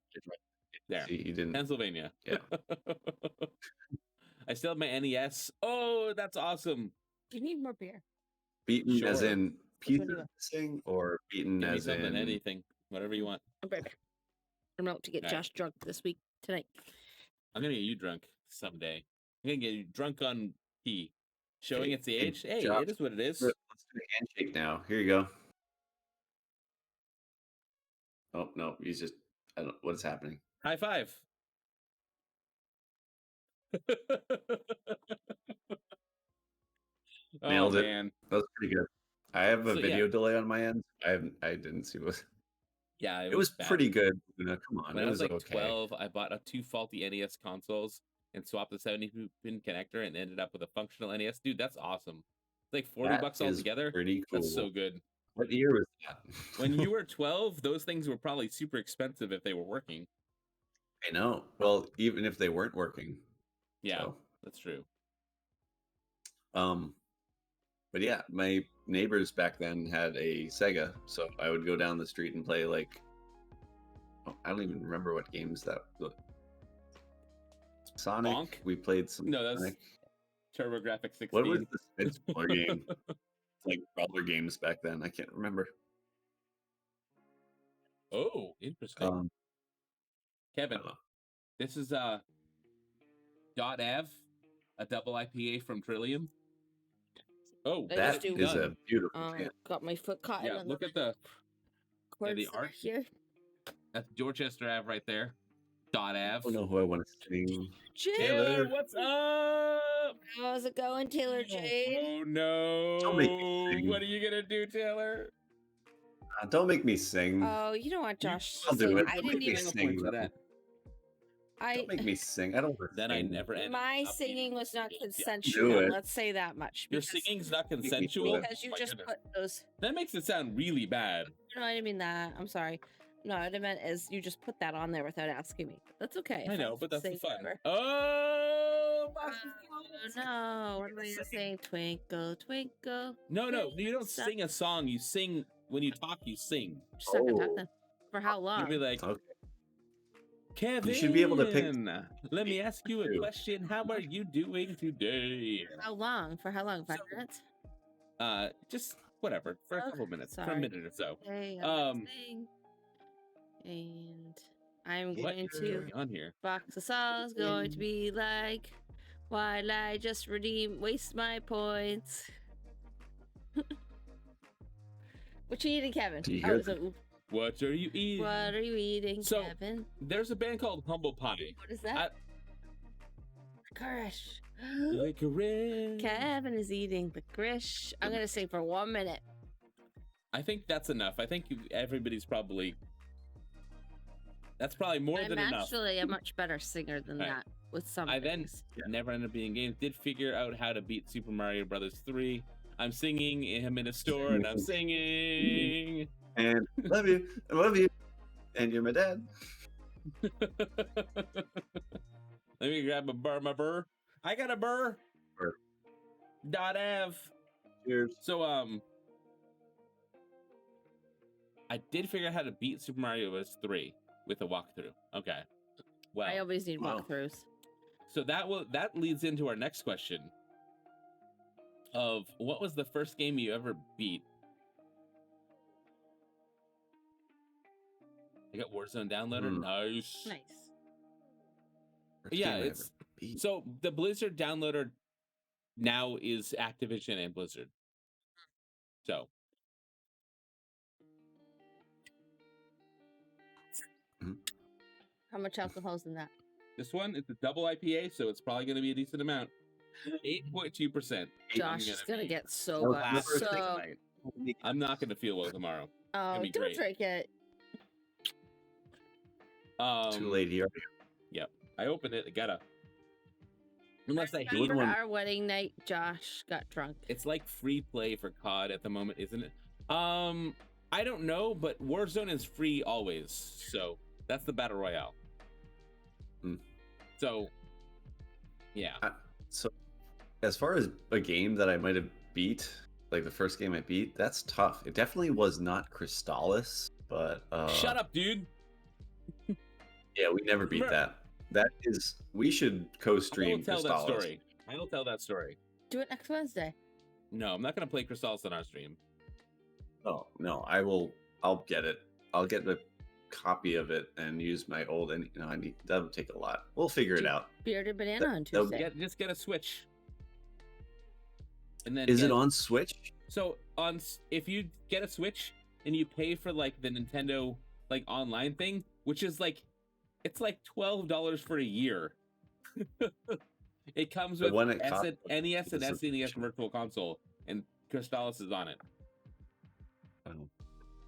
There. See, he didn't. Pennsylvania. Yeah. I still have my NES. Oh, that's awesome. Do you need more beer? Beaten as in pieces missing, or beaten as in anything, whatever you want. I'm right back. I'm out to get Josh drunk tonight. I'm gonna get you drunk someday. I'm gonna get you drunk on tea. Showing its age. Hey, it is what it is. Let's do a handshake now. Here you go. Oh no, he's just. I don't. What is happening? High five. Nailed it. Man. That was pretty good. I have a video delay on my end. I didn't see what. Yeah, it was pretty good. Come on, when it I was like okay. 12, I bought two faulty NES consoles and swapped the 70-pin connector and ended up with a functional NES. Dude, that's awesome. It's like $40 altogether. Pretty cool. That's so good. What year was that? When you were 12, those things were probably super expensive if they were working. I know. Well, even if they weren't working. Yeah, that's true. But yeah, my neighbors back then had a Sega, so I would go down the street and play like, I don't even remember what games that. Sonic. Bonk? We played some. No, that's Sonic. TurboGrafx 16. What was the Spitball game? Like roller games back then. I can't remember. Oh, interesting. Kevin, this is Dot Ave, a double IPA from Trillium. Oh, that is a beautiful can. Got my foot caught. Yeah, look at the art here. That's Dorchester Ave right there. Dot Ave. I don't know who I want to sing. Taylor, what's up? How's it going, Taylor Jade? Oh no! Don't make me sing. What are you gonna do, Taylor? Don't make me sing. Oh, you don't want Josh I'll to sing. do it. I Don't didn't make me even sing. for that. Don't make me sing. I don't. Then I never ended My up singing being- was not Do consensual. it. Let's say that much. Your because- singing's not consensual. because you My just goodness. put those. That makes it sound really bad. No, I didn't mean that. I'm sorry. No, what I meant is you just put that on there without asking me. That's okay. I if know, but that's the sing fun. forever. Oh, No, what am I saying? Twinkle, twinkle. no, you don't Suck. sing a song. You sing when you talk. You sing. Just suck and talk then. For how long? You'll be like, Okay. Kevin. You should be able to pick- Let me ask you a Too. question. How are you doing today? How long? For how long? 5 minutes? Just whatever for a Okay, couple minutes, for a sorry. minute or so. Okay, Um, and I'm What going is to going on here? box of songs going to be like, why'd I just waste my points? What you eating, Kevin? Do you hear What are you eating? What are you eating, So- Kevin? There's a band called Humble Pie. What is that? Licorice. Licorice. Kevin is eating licorice. I'm gonna sing for 1 minute. I think that's enough. I think everybody's probably. That's probably more I'm than enough. actually a much better singer than Right. that with some I then things. never ended up being games. Did figure out how to beat Super Mario Brothers 3. I'm singing him in a store and I'm singing. And love you. I love you. And you're my dad. Let me grab my burr. I got a burr. Burr. Dot Av. Cheers. So I did figure out how to beat Super Mario Bros. 3 with a walkthrough. Okay. Well, I always need wow. walkthroughs. so that leads into our next question of what was the first game you ever beat? I got Warzone downloader. Nice. Nice. First Yeah, game I it's- ever beat. So the Blizzard downloader now is Activision and Blizzard. So How much alcohol is in that? this one, it's a double IPA, so it's probably going to be a decent amount. 8.2%. Josh is gonna get so Oh, bad. the first thing So, I'm not going to feel well tomorrow. oh, be don't great. drink it. Too late here. I opened it. I gotta. Unless I hate Good it. one. Our wedding night, Josh got drunk. It's like free play for COD at the moment, isn't it? I don't know, but Warzone is free always, so that's the battle royale. Hmm. So, yeah. So, as far as a game that I might have beat, like the first game I beat, that's tough. It definitely was not Crystallis, but Shut up, dude. Yeah, we never beat that. That is, we should I will co-stream tell that Crystallis. story. I will tell that story. Do it next Wednesday. No, I'm not gonna play Crystallis on our stream. Oh no, I will. I'll get it. I'll get a copy of it and use my old. And I need that'll take a lot. We'll figure it out. Bearded banana on that'll Tuesday. Just get a Switch. And then Is it on Switch? So if you get a Switch and you pay for like the Nintendo like online thing, which is like it's like $12 for a year. It comes But with when it NES and it's a SNES subscription. Virtual Console, and Crystallis is on it.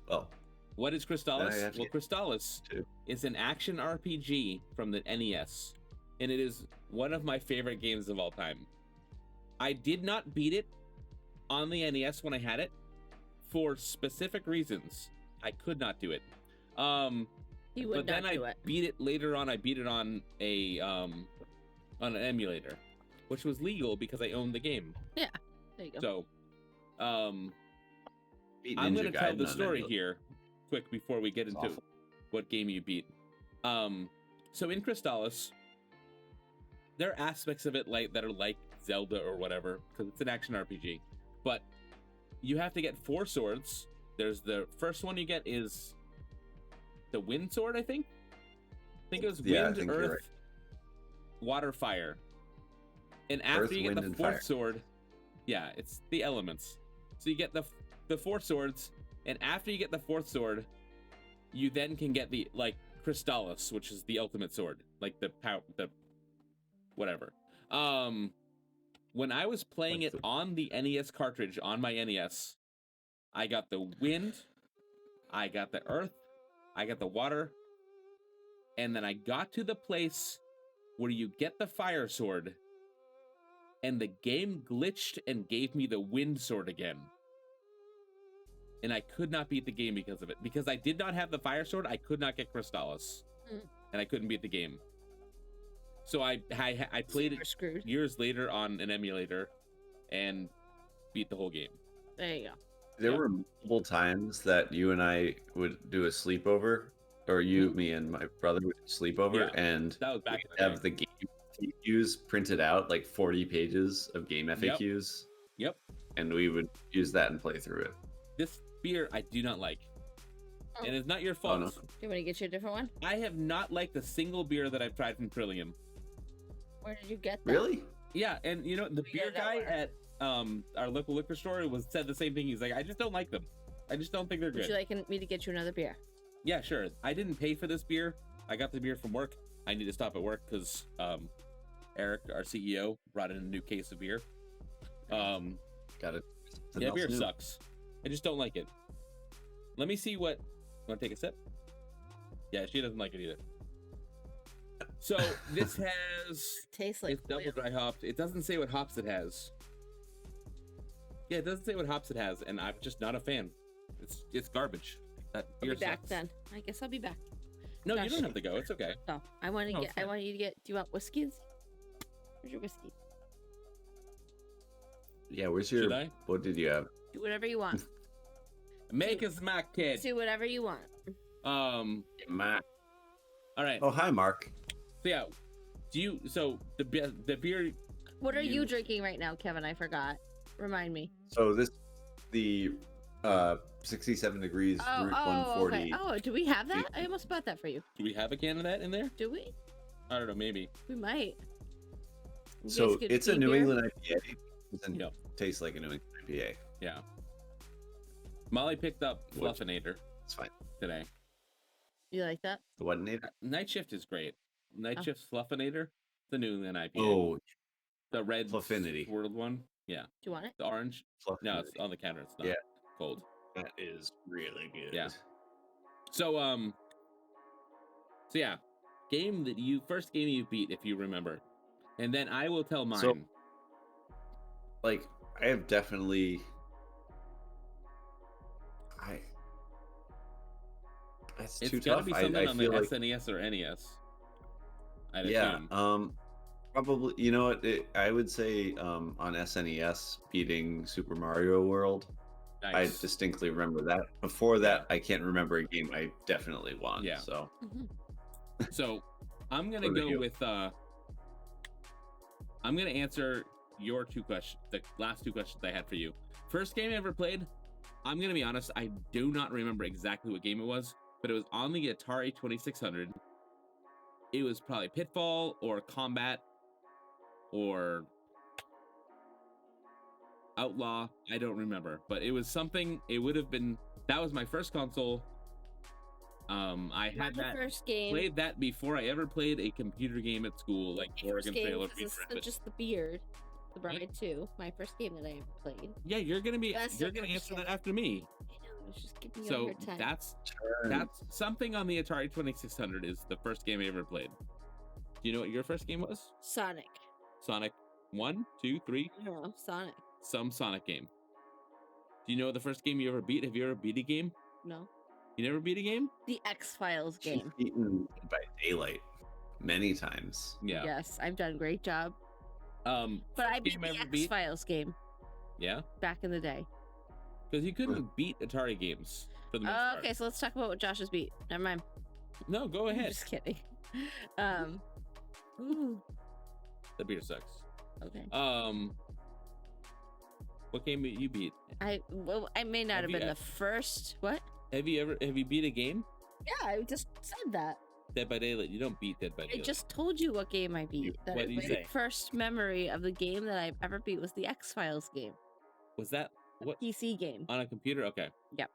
Well, what is Crystallis? Well, Crystallis two. is an action RPG from the NES, and it is one of my favorite games of all time. I did not beat it on the NES when I had it for specific reasons. I could not do it. You would but not then do I it. beat it later on. I beat it on an emulator, which was legal because I owned the game. Yeah, there you go. So, I'm Beat going Ninja to tell Gaiden the on story emulator. here, quick, before we get It's into awful. what game you beat. So in Crystallis, there are aspects of it that are like Zelda or whatever, because it's an action RPG. But you have to get 4 swords. There's the first one you get is the wind sword, I think. I think it was Yeah, I wind, think you're earth, right. water, fire. And after Earth, you get wind, the and 4th fire. sword, yeah, it's the elements. So you get the 4 swords, and after you get the 4th sword, you then can get the Crystallis, which is the ultimate sword, like the whatever. When I was playing Like it on the NES cartridge on my NES, I got the wind, I got the earth, I got the water, and then I got to the place where you get the fire sword, and the game glitched and gave me the wind sword again. And I could not beat the game because of it. Because I did not have the fire sword, I could not get Crystallis. And I couldn't beat the game. So I played it screwed. years later on an emulator and beat the whole game. There you go. There were multiple times that you and I would do a sleepover, or you, me, and my brother would sleep over, and that was back in we'd the have the game FAQs printed out, like 40 pages of game FAQs. Yep. And we would use that and play through it. This beer I do not like. And it's not your fault. Oh, no. Do you want me to get you a different one? I have not liked a single beer that I've tried from Trillium. Where did you get that? Really? Yeah, and you know, the beer guy at our local liquor store said the same thing. He's like, I just don't like them. I just don't think they're good. Would you like me to get you another beer? Yeah, sure. I didn't pay for this beer. I got the beer from work. I need to stop at work because Eric, our CEO, brought in a new case of beer. Got it. Yeah, beer sucks. I just don't like it. Let me see what. Want to take a sip? Yeah, she doesn't like it either. So this has Tastes like it's double dry hopped. It doesn't say what hops it has. Yeah, it doesn't say what hops it has, and I'm just not a fan. It's garbage. That I'll beer be back sucks. then. I guess I'll be back. No, you Gosh. don't have to go. It's okay. Oh, I want to No, get. it's I fine. want you to get. Do you want whiskeys? Where's your whiskey? Yeah, where's Should your... I? What did you have? Do whatever you want. Make us my kid. Do whatever you want. All right. Oh, hi, Mark. So yeah, so the beer? What are you drinking right now, Kevin? I forgot. Remind me. So the 67 degrees Route 140. Okay. Oh, do we have that? I almost bought that for you. Do we have a can of that in there? Do we? I don't know. Maybe. We might. You So guys get it's a cheap New beer? England IPA. It doesn't Yep. taste like a New England IPA. Yeah. Molly picked up What? Fluffinator It's fine. today. You like that? The what name? Night Shift is great. Night Oh. Shift's Fluffinator, the New England IPA. Oh, The red Fluffinity. swirled one. Yeah. Do you want it? The orange. No, it's on the counter. It's not Yeah. cold. that is really good. Yeah. So yeah. First game you beat, if you remember. And then I will tell mine. So- Like, I have definitely... It's it's too gotta tough. be something I on the feel like... SNES or NES. I'd Yeah, assume. probably. You know what? I would say on SNES beating Super Mario World. Nice. I distinctly remember that. Before that, I can't remember a game I definitely won. Yeah. So So I'm gonna What about go you? with I'm gonna answer your 2 questions, the last 2 questions I had for you. First game I ever played, I'm gonna be honest, I do not remember exactly what game it was, but it was on the Atari 2600. It was probably Pitfall or Combat or Outlaw. I don't remember, but it was something. It would have been. That was my first console. I had My that. first game. Played that before I ever played a computer game at school, like My first Oregon game, Trail or 'cause Beat this Rabbit. is just the beard. The Bride 2. My first game that I ever played. Yeah, you're gonna be. That's You're the gonna first answer game. that after me. I know, Just giving you a So hard time. that's something on the Atari 2600 is the first game I ever played. Do you know what your first game was? Sonic. Sonic 1, 2, 3? I don't know. Sonic. Some Sonic game. Do you know the first game you ever beat? Have you ever beat a game? No. You never beat a game? The X-Files game. She's beaten by Daylight many times. Yeah. Yes, I've done a great job. But I beat the X-Files game. Yeah? Back in the day. Because you couldn't beat Atari games for the most part. Okay, so let's talk about what Josh has beat. Never mind. No, go ahead. I'm just kidding. Ooh. The beer sucks. Okay. What game did you beat? I may not have been the first. What? Have you beat a game? Yeah, I just said that. Dead by Daylight. You don't beat Dead by Daylight. I just told you what game I beat. What did you say? The first memory of the game that I've ever beat was the X-Files game. Was that what? PC game. On a computer? Okay. Yep.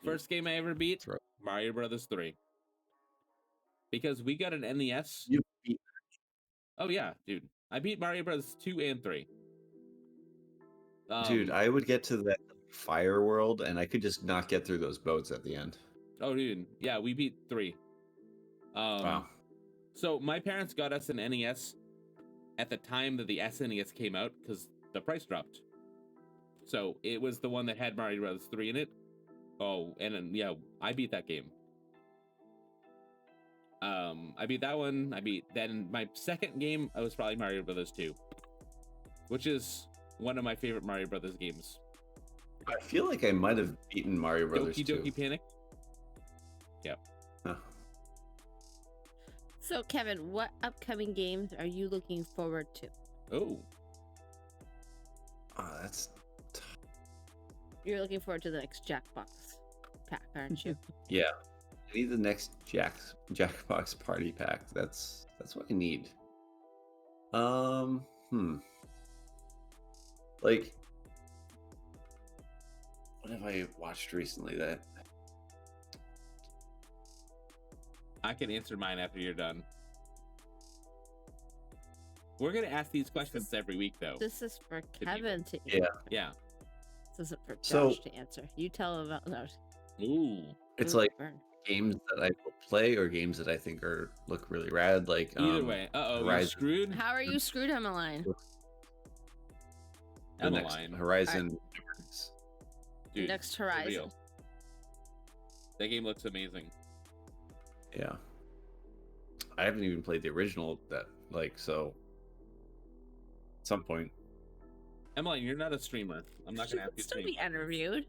First game I ever beat? Mario Brothers 3. Because we got an NES. You beat. Oh yeah, dude. I beat Mario Brothers 2 and 3. Dude, I would get to that fire world and I could just not get through those boats at the end. Oh, dude. Yeah, we beat 3. Wow. So my parents got us an NES at the time that the SNES came out because the price dropped. So it was the one that had Mario Brothers 3 in it. Oh, and then, yeah, I beat that game. I beat that one. Then my second game, I was probably Mario Brothers 2, which is one of my favorite Mario Brothers games. I feel like I might have beaten Mario Brothers 2. Doki Doki Panic. Yep. Huh. So, Kevin, what upcoming games are you looking forward to? Oh, that's tough. You're looking forward to the next Jackbox pack, aren't you? Yeah. I need the next Jackbox Party Pack. That's what I need. Like, what have I watched recently that I can answer mine after you're done. We're gonna ask these questions every week, though. This is for Kevin to answer. Yeah. This isn't for Josh to answer. You tell him about those. Ooh. It's like games that I will play or games that I think look really rad. Like either way. You're screwed. How are you screwed, Emmeline? Emmeline. Horizon. Dude, next Horizon. That game looks amazing. Yeah. I haven't even played the original so at some point. Emmeline, you're not a streamer. I'm not gonna have you still stream. be interviewed.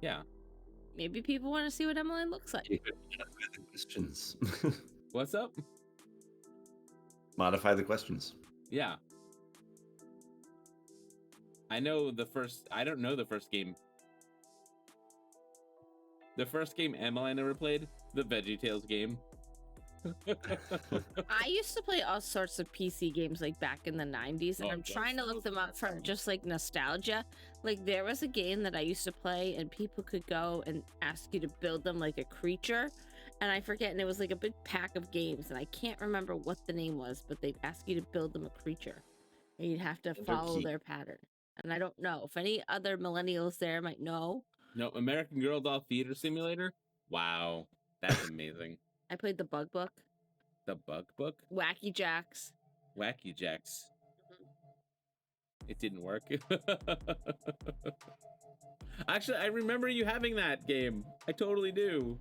Yeah. Maybe people want to see what Emmeline looks like. The questions. What's up? Modify the questions. Yeah. I don't know the first game. The first game Emmeline ever played, the VeggieTales game. I used to play all sorts of PC games like back in the 90s, and I'm trying to look them up for just like nostalgia. Like there was a game that I used to play and people could go and ask you to build them like a creature, and I forget, and it was like a big pack of games, and I can't remember what the name was, but they'd ask you to build them a creature and you'd have to follow their pattern. And I don't know if any other millennials there might know. No, American Girl Doll Theater Simulator? Wow, that's amazing. I played the Bug Book. The Bug Book? Wacky Jacks. Wacky Jacks. It didn't work. Actually, I remember you having that game. I totally do.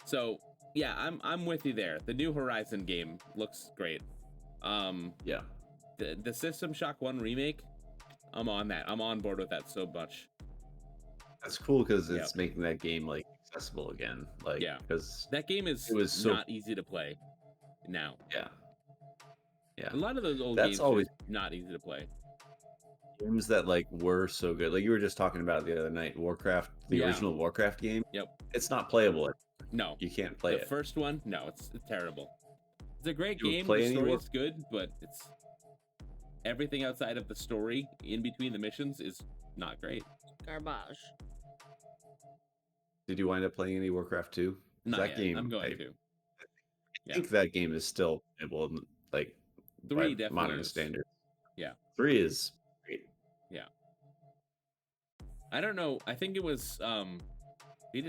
So, yeah, I'm with you there. The new Horizon game looks great. Yeah. The System Shock 1 remake, I'm on that. I'm on board with that so much. That's cool because it's making that game like accessible again. Like, because that game is not easy to play now. Yeah. Yeah. A lot of those old games always not easy to play. Games that like were so good. Like you were just talking about the other night, Warcraft, the original Warcraft game. Yep. It's not playable. No. You can't play it. The first one, no, it's terrible. It's a great game. Play The story is good, but it's everything outside of the story in between the missions is not great. Garbage. Did you wind up playing any Warcraft 2? Not that yet. game, I'm going to. I think that game is still playable, like 3 definitely modern is. standards. Yeah. 3 is great. Yeah. I don't know. I think it was he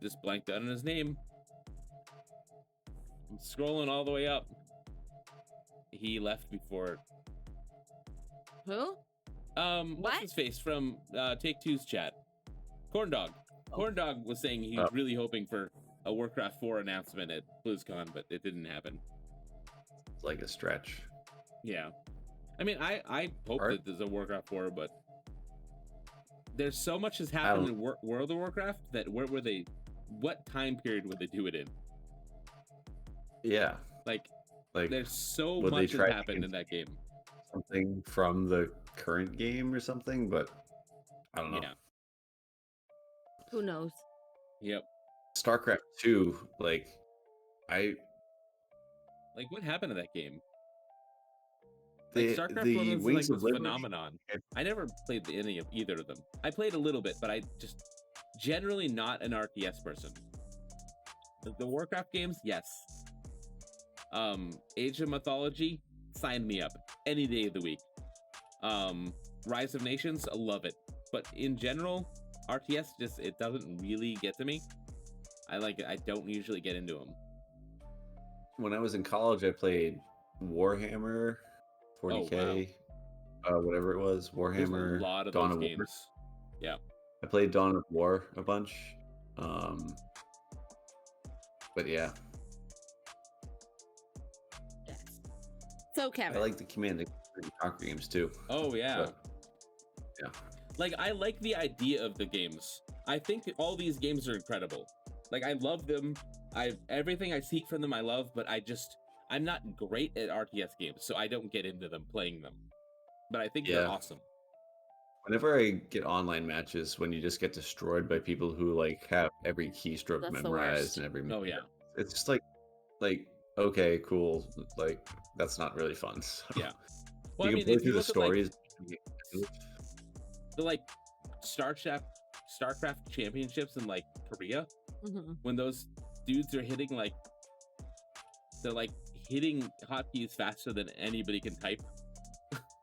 just blanked out on his name. I'm scrolling all the way up. He left before. Who? What's his face from Take Two's chat? Corn Dog. Corn Dog was saying he was really hoping for a Warcraft 4 announcement at BlizzCon, but it didn't happen. It's like a stretch. Yeah. I mean, I hope that there's a Warcraft 4, but there's so much has happened in World of Warcraft that what time period would they do it in? Yeah. Like there's so much has happened in that game. Something from the current game or something, but I don't know. Yeah. Who knows? Yep. StarCraft 2, what happened to that game? StarCraft the was a phenomenon. I never played any of either of them. I played a little bit, but I just generally not an RTS person. The Warcraft games, yes. Age of Mythology, sign me up any day of the week. Rise of Nations, I love it. But in general, RTS it doesn't really get to me. I don't usually get into them. When I was in college, I played Warhammer 40K, whatever it was. Warhammer. There's a lot of Dawn those of games. War. Yeah. I played Dawn of War a bunch. But yeah. Yes. So Kevin. I like the Command and Conquer games too. Oh yeah. Yeah. I like the idea of the games. I think all these games are incredible. I love them. Everything I seek from them I love, but I'm not great at RTS games, so I don't get into them playing them. But I think they're awesome. Whenever I get online matches, when you just get destroyed by people who have every keystroke memorized and every it's just okay, cool. That's not really fun. So. Yeah. Well, you can play through the stories. The StarCraft championships in Korea, when those dudes are hitting they're hitting hotkeys faster than anybody can type.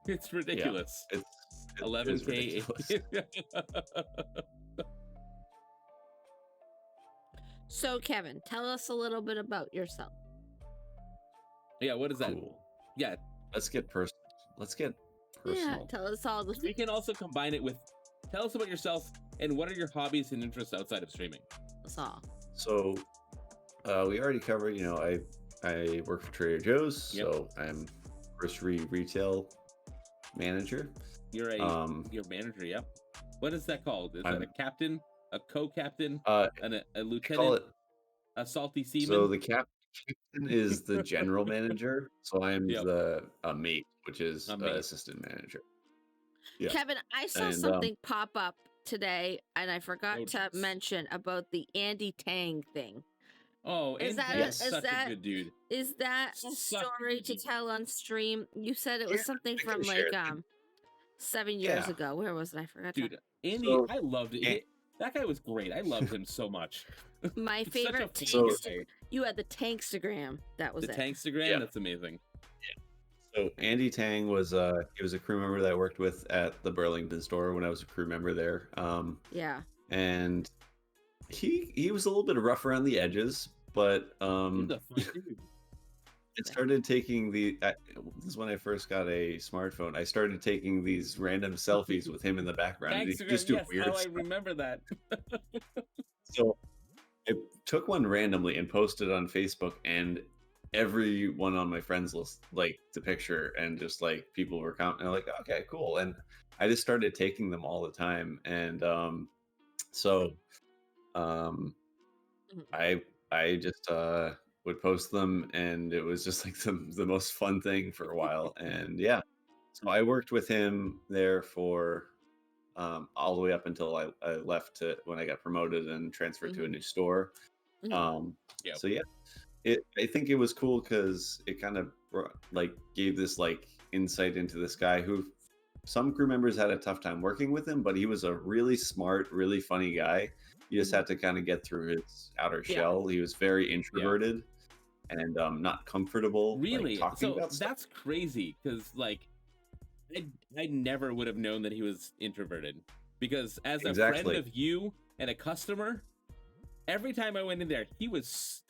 It's ridiculous. Yeah, it's 11K. So Kevin, tell us a little bit about yourself. Yeah, what is that? Cool. Yeah. Let's get personal. Yeah, tell us all. We can also combine it with, tell us about yourself and what are your hobbies and interests outside of streaming? That's all. So, we already covered, I work for Trader Joe's, so I'm grocery retail manager. You're a manager, yep. What is that called? Is that a captain, a co-captain, and a lieutenant, a salty seaman? So the captain is the general manager, so I'm the mate, which is assistant manager. Yeah. Kevin, I saw something pop up today, and I forgot to mention about the Andy Tang thing. Oh, Andy Tang is such a good dude. Is that a story to tell on stream? You said it was something from 7 years ago. Where was it? I forgot. Dude, Andy, I loved it. That guy was great. I loved him so much. My favorite. You had the Tankstagram. That was the Tankstagram. Yeah. That's amazing. So Andy Tang was he was a crew member that I worked with at the Burlington store when I was a crew member there. And he was a little bit rough around the edges, but I started taking this is when I first got a smartphone. I started taking these random selfies with him in the background. And just do weird stuff. I remember that. So I took one randomly and posted on Facebook, and everyone on my friends list liked the picture, and just people were commenting like, okay, cool. And I just started taking them all the time. And I just would post them, and it was just the most fun thing for a while. And so I worked with him there for all the way up until I left when I got promoted and transferred to a new store. So I think it was cool because it kind of gave this insight into this guy who some crew members had a tough time working with him, but he was a really smart, really funny guy. You just had to kind of get through his outer shell. He was very introverted. and not comfortable Really? talking So about stuff. that's crazy because I never would have known that he was introverted, because as a friend of you and a customer, every time I went in there, he was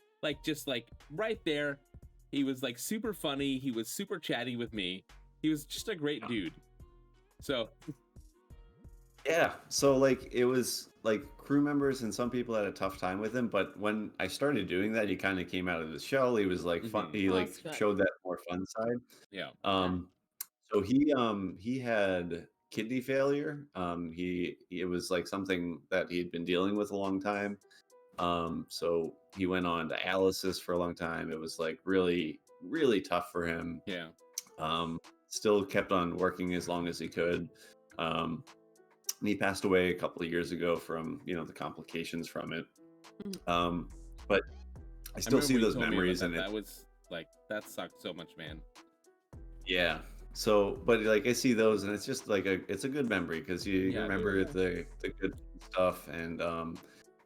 just right there. He was super funny. He was super chatty with me. He was just a great dude. So yeah, so it was crew members and some people had a tough time with him, but when I started doing that, he kind of came out of his shell. He was fun. He showed that more fun side. Yeah. So he had kidney failure. It was something that he had been dealing with a long time. So he went on dialysis for a long time. It was really, really tough for him. Yeah. Still kept on working as long as he could. And he passed away a couple of years ago from the complications from it. But I still see those memories, and that was that sucked so much, man. Yeah. So, but I see those, and it's just it's a good memory because you remember the good stuff, and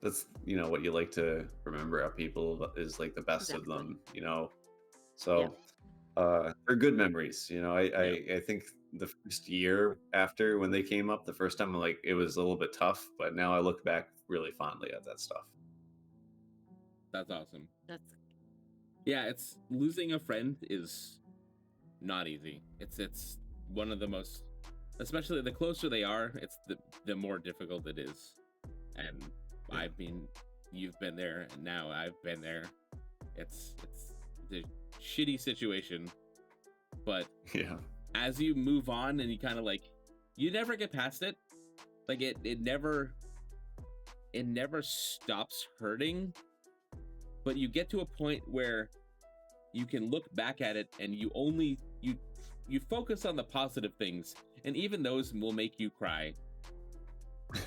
that's what you like to remember about people is the best of them, So they're good memories. I think the first year after when they came up, the first time it was a little bit tough, but now I look back really fondly at that stuff. That's awesome. It's losing a friend is not easy. It's one of the most, especially the closer they are, it's the more difficult it is. And I mean, you've been there, and now I've been there. It's a shitty situation, but as you move on and you kind of you never get past it. It never stops hurting, but you get to a point where you can look back at it and you focus on the positive things, and even those will make you cry,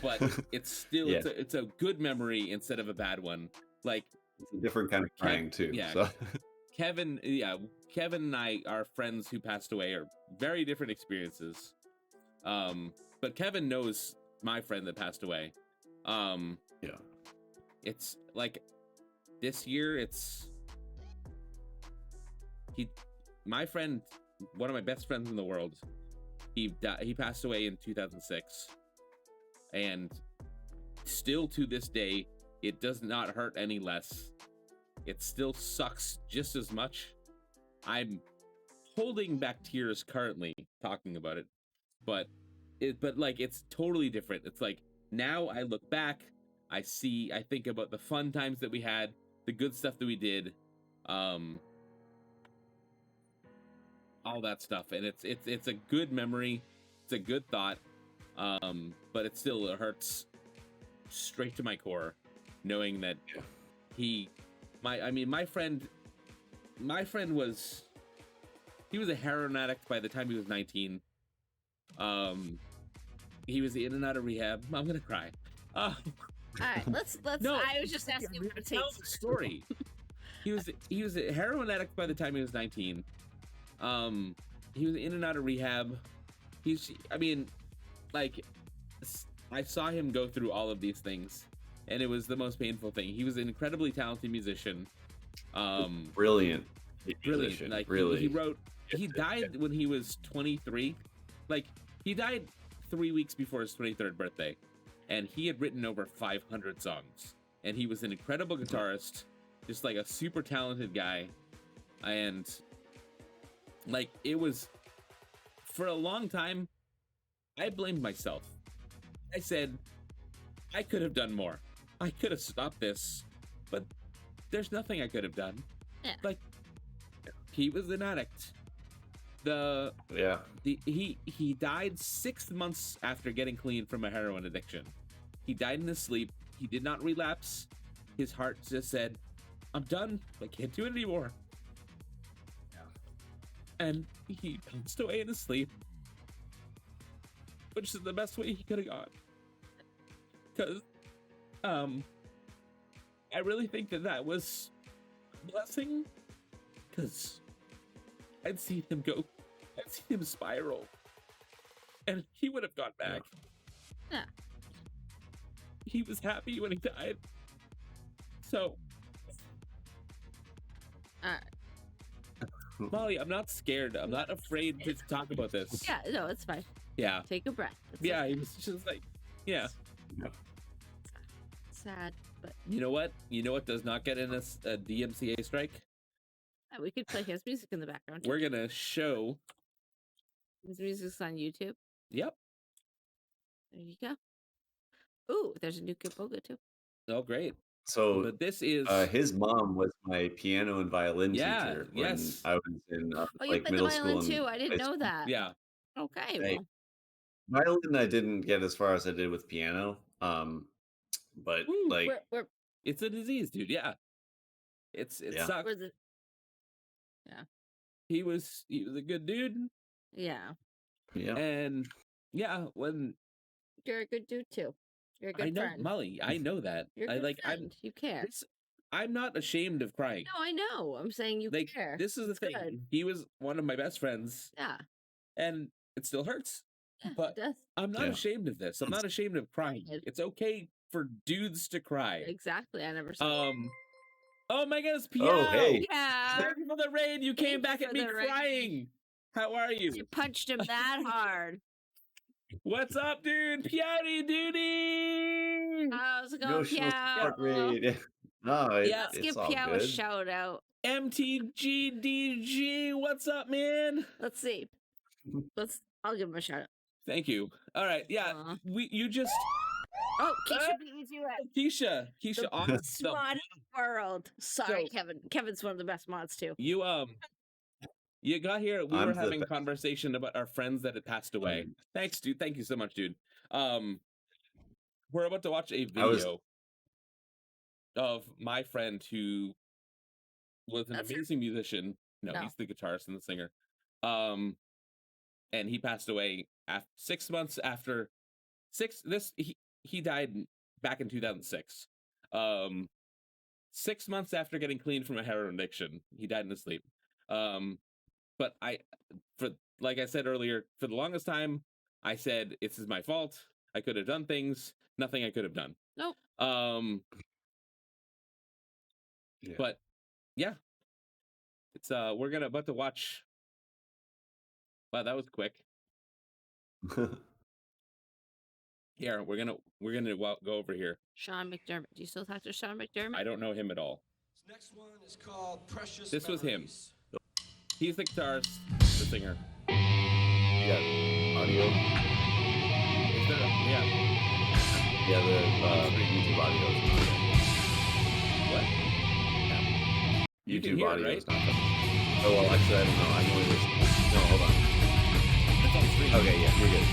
but it's still it's a good memory instead of a bad one. It's a different kind of crying too. So. Kevin and I are friends who passed away, are very different experiences. But Kevin knows my friend that passed away. It's this year, my friend, one of my best friends in the world, he passed away in 2006, and still to this day, it does not hurt any less. It still sucks just as much. I'm holding back tears currently talking about it, but it's totally different. It's now I look back, I think about the fun times that we had, the good stuff that we did, all that stuff, and it's a good memory, it's a good thought, but it hurts straight to my core, knowing that my friend was a heroin addict by the time he was 19. He was in and out of rehab. I'm gonna cry. All right, let's. No, I was just asking what it tell the story. He was a heroin addict by the time he was 19. He was in and out of rehab. I saw him go through all of these things, and it was the most painful thing. He was an incredibly talented musician. Brilliant. Really. He died when he was 23. He died 3 weeks before his 23rd birthday, and he had written over 500 songs. And he was an incredible guitarist, just a super talented guy. And it was, for a long time, I blamed myself. I said, I could have done more. I could have stopped this, but there's nothing I could have done. Yeah. He was an addict. He died 6 months after getting clean from a heroin addiction. He died in his sleep. He did not relapse. His heart just said, I'm done. I can't do it anymore. And he passed away in his sleep, which is the best way he could have gone. Because I really think that was a blessing, because I'd seen him spiral, and he would have gone back. Yeah. He was happy when he died. So Molly, I'm not scared. I'm not afraid to talk about this. Yeah, no, it's fine. Yeah. Take a breath. Yeah, he was just like, yeah. Sad, but You know what? You know what does not get in a DMCA strike? we could play his music in the background. We're gonna show. His music's on YouTube. Yep. There you go. Ooh, there's a new Kiboga too. Oh, great. So But this is his mom was my piano and violin Yeah, teacher when yes. I was in Oh, you like played the middle school. violin too. I high didn't know school. that. yeah. Okay, Right. well, Violin, I didn't get as far as I did with piano. But Woo, like, we're It's a disease, dude. Yeah. It Yeah. sucks. we're the He was a good dude, yeah. yeah, and yeah, when You're a good dude too. You're a I good know friend. Molly, I know that. You're a I good like friend. You care. I'm not ashamed of crying. No, I know. I'm saying you Like care. this is the It's thing. good. He was one of my best friends, Yeah. and it still hurts. Yeah, But it does. I'm not Yeah. ashamed of this. I'm not ashamed of crying. Good. It's okay for dudes to cry. Exactly. I never saw Oh my goodness, Piao! Oh, hey. Yeah. Thank you for the raid. You came Thank back you at for me the raid. crying. How are you? You punched him that hard. What's up, dude? Piouty duty! How's it going, Yoshino support raid. No, Yeah. Let's it's give all Piao good. a shout out. MTGDG, what's up, man? Let's see. I'll give him a shout out. Thank you. All right, yeah. Aw. You just Oh, Keisha beat me to it. Keisha, The awesome. mod world. Sorry, So- Kevin. Kevin's one of the best mods too. You got here. We I'm were the having a best. conversation about our friends that had passed away. Thanks, dude. Thank you so much, dude. We're about to watch a video of my friend who was an That's her? amazing musician. No, No. he's the guitarist and the singer. And he passed away 6 months after he died back in 2006. 6 months after getting clean from a heroin addiction, he died in his sleep. But like I said earlier, for the longest time, I said this is my fault. I could have done things. Nothing I could have done. Nope. Yeah. But yeah, it's we're about to watch. Wow, that was quick. Here, we're gonna go over here. Sean McDermott. Do you still talk to Sean McDermott? I don't know him at all. This next one is called Precious This was him. Memories. He's the guitarist, the singer. Yeah, audio. Is there? Yeah. Yeah, the YouTube audio. What? You can YouTube hear it, audio right? is not coming. Oh well, actually, I don't know. I'm only listening. No, hold on. It's on stream. Okay, yeah, you're good.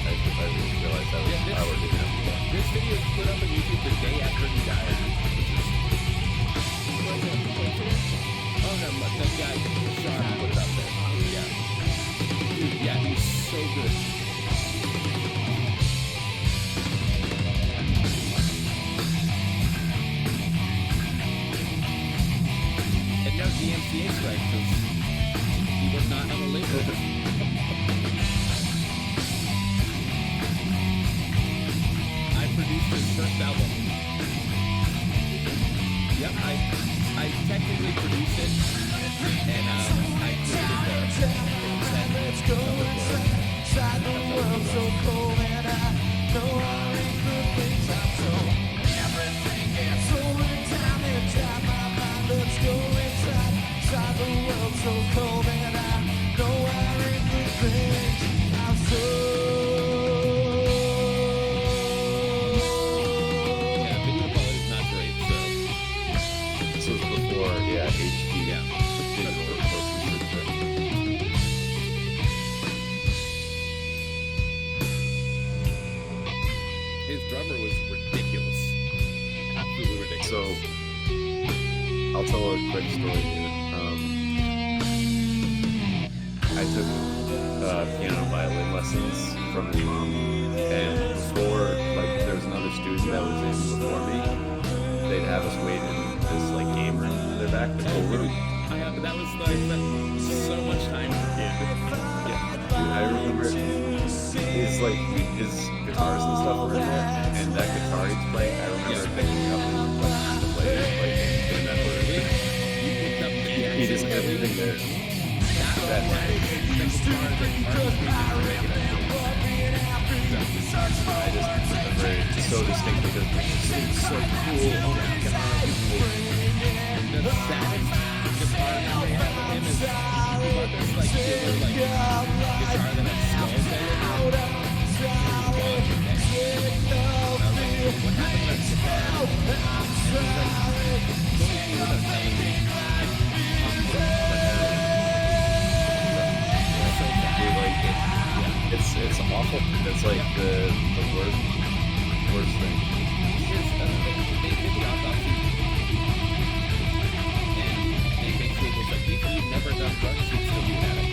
I just realized that was Yeah, I already know. This video is put up on YouTube the day after he died. Was it coincidence? Oh no, the guy, Sean, put it up there. Yeah. Dude, yeah, he's so good. And no DMCA strike because he was not on the label. I produced his first album. Yep, I technically produced it, and I created Yeah, video quality is not great, so This was before, yeah, HD. yeah. Digital post-production. His drummer was ridiculous. Absolutely ridiculous. So, I'll tell a quick story here. I took piano and violin lessons from his mom, and before, like, there was another student that was in before me. They'd have us wait in this like game room in their back, the Oh, cool dude, room. that was like so much time for a kid. Yeah, dude, I remember his guitars and stuff were in there, and that guitar he's playing, I remember picking up and like to play it, like in that order. You picked up He didn't have anything there. It's so distinct because it's so cool. Oh my god. The saddest guitar memory I have of him is he bought this like silver guitar that had skulls in it. What happened to that guitar? It's awful. It's like the worst thing. They did the autopsy. And they basically was like, if you've never done drugs, you'd still be an addict.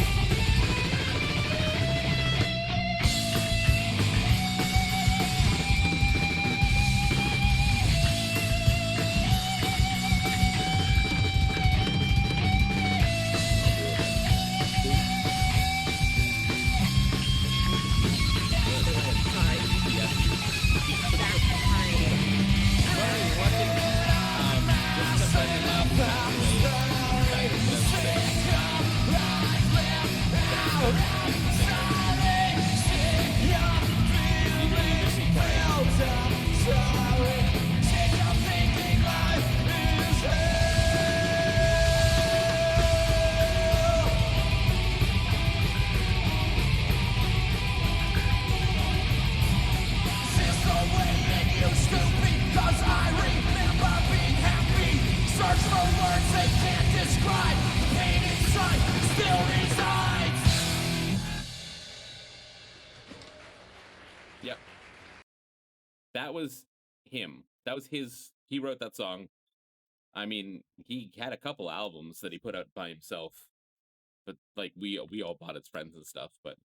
Yep. That was him. That was his. He wrote that song. I mean, he had a couple albums that he put out by himself, but like we all bought his friends and stuff. But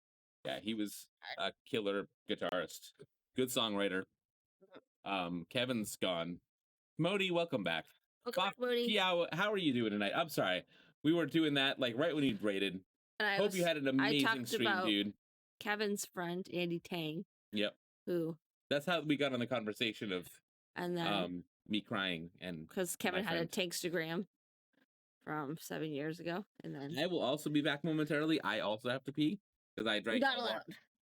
yeah, he was a killer guitarist, good songwriter. Kevin's gone. Modi, welcome back. Welcome back, Modi. Yeah, how are you doing tonight? I'm sorry, we were doing that like right when you rated. Hope you had an amazing stream, dude. Kevin's friend Andy Tang. Yep. Who? That's how we got on the conversation of and then me crying and because Kevin had a Tankstagram from 7 years ago, and then I will also be back momentarily. I also have to pee because I drank. Not allowed.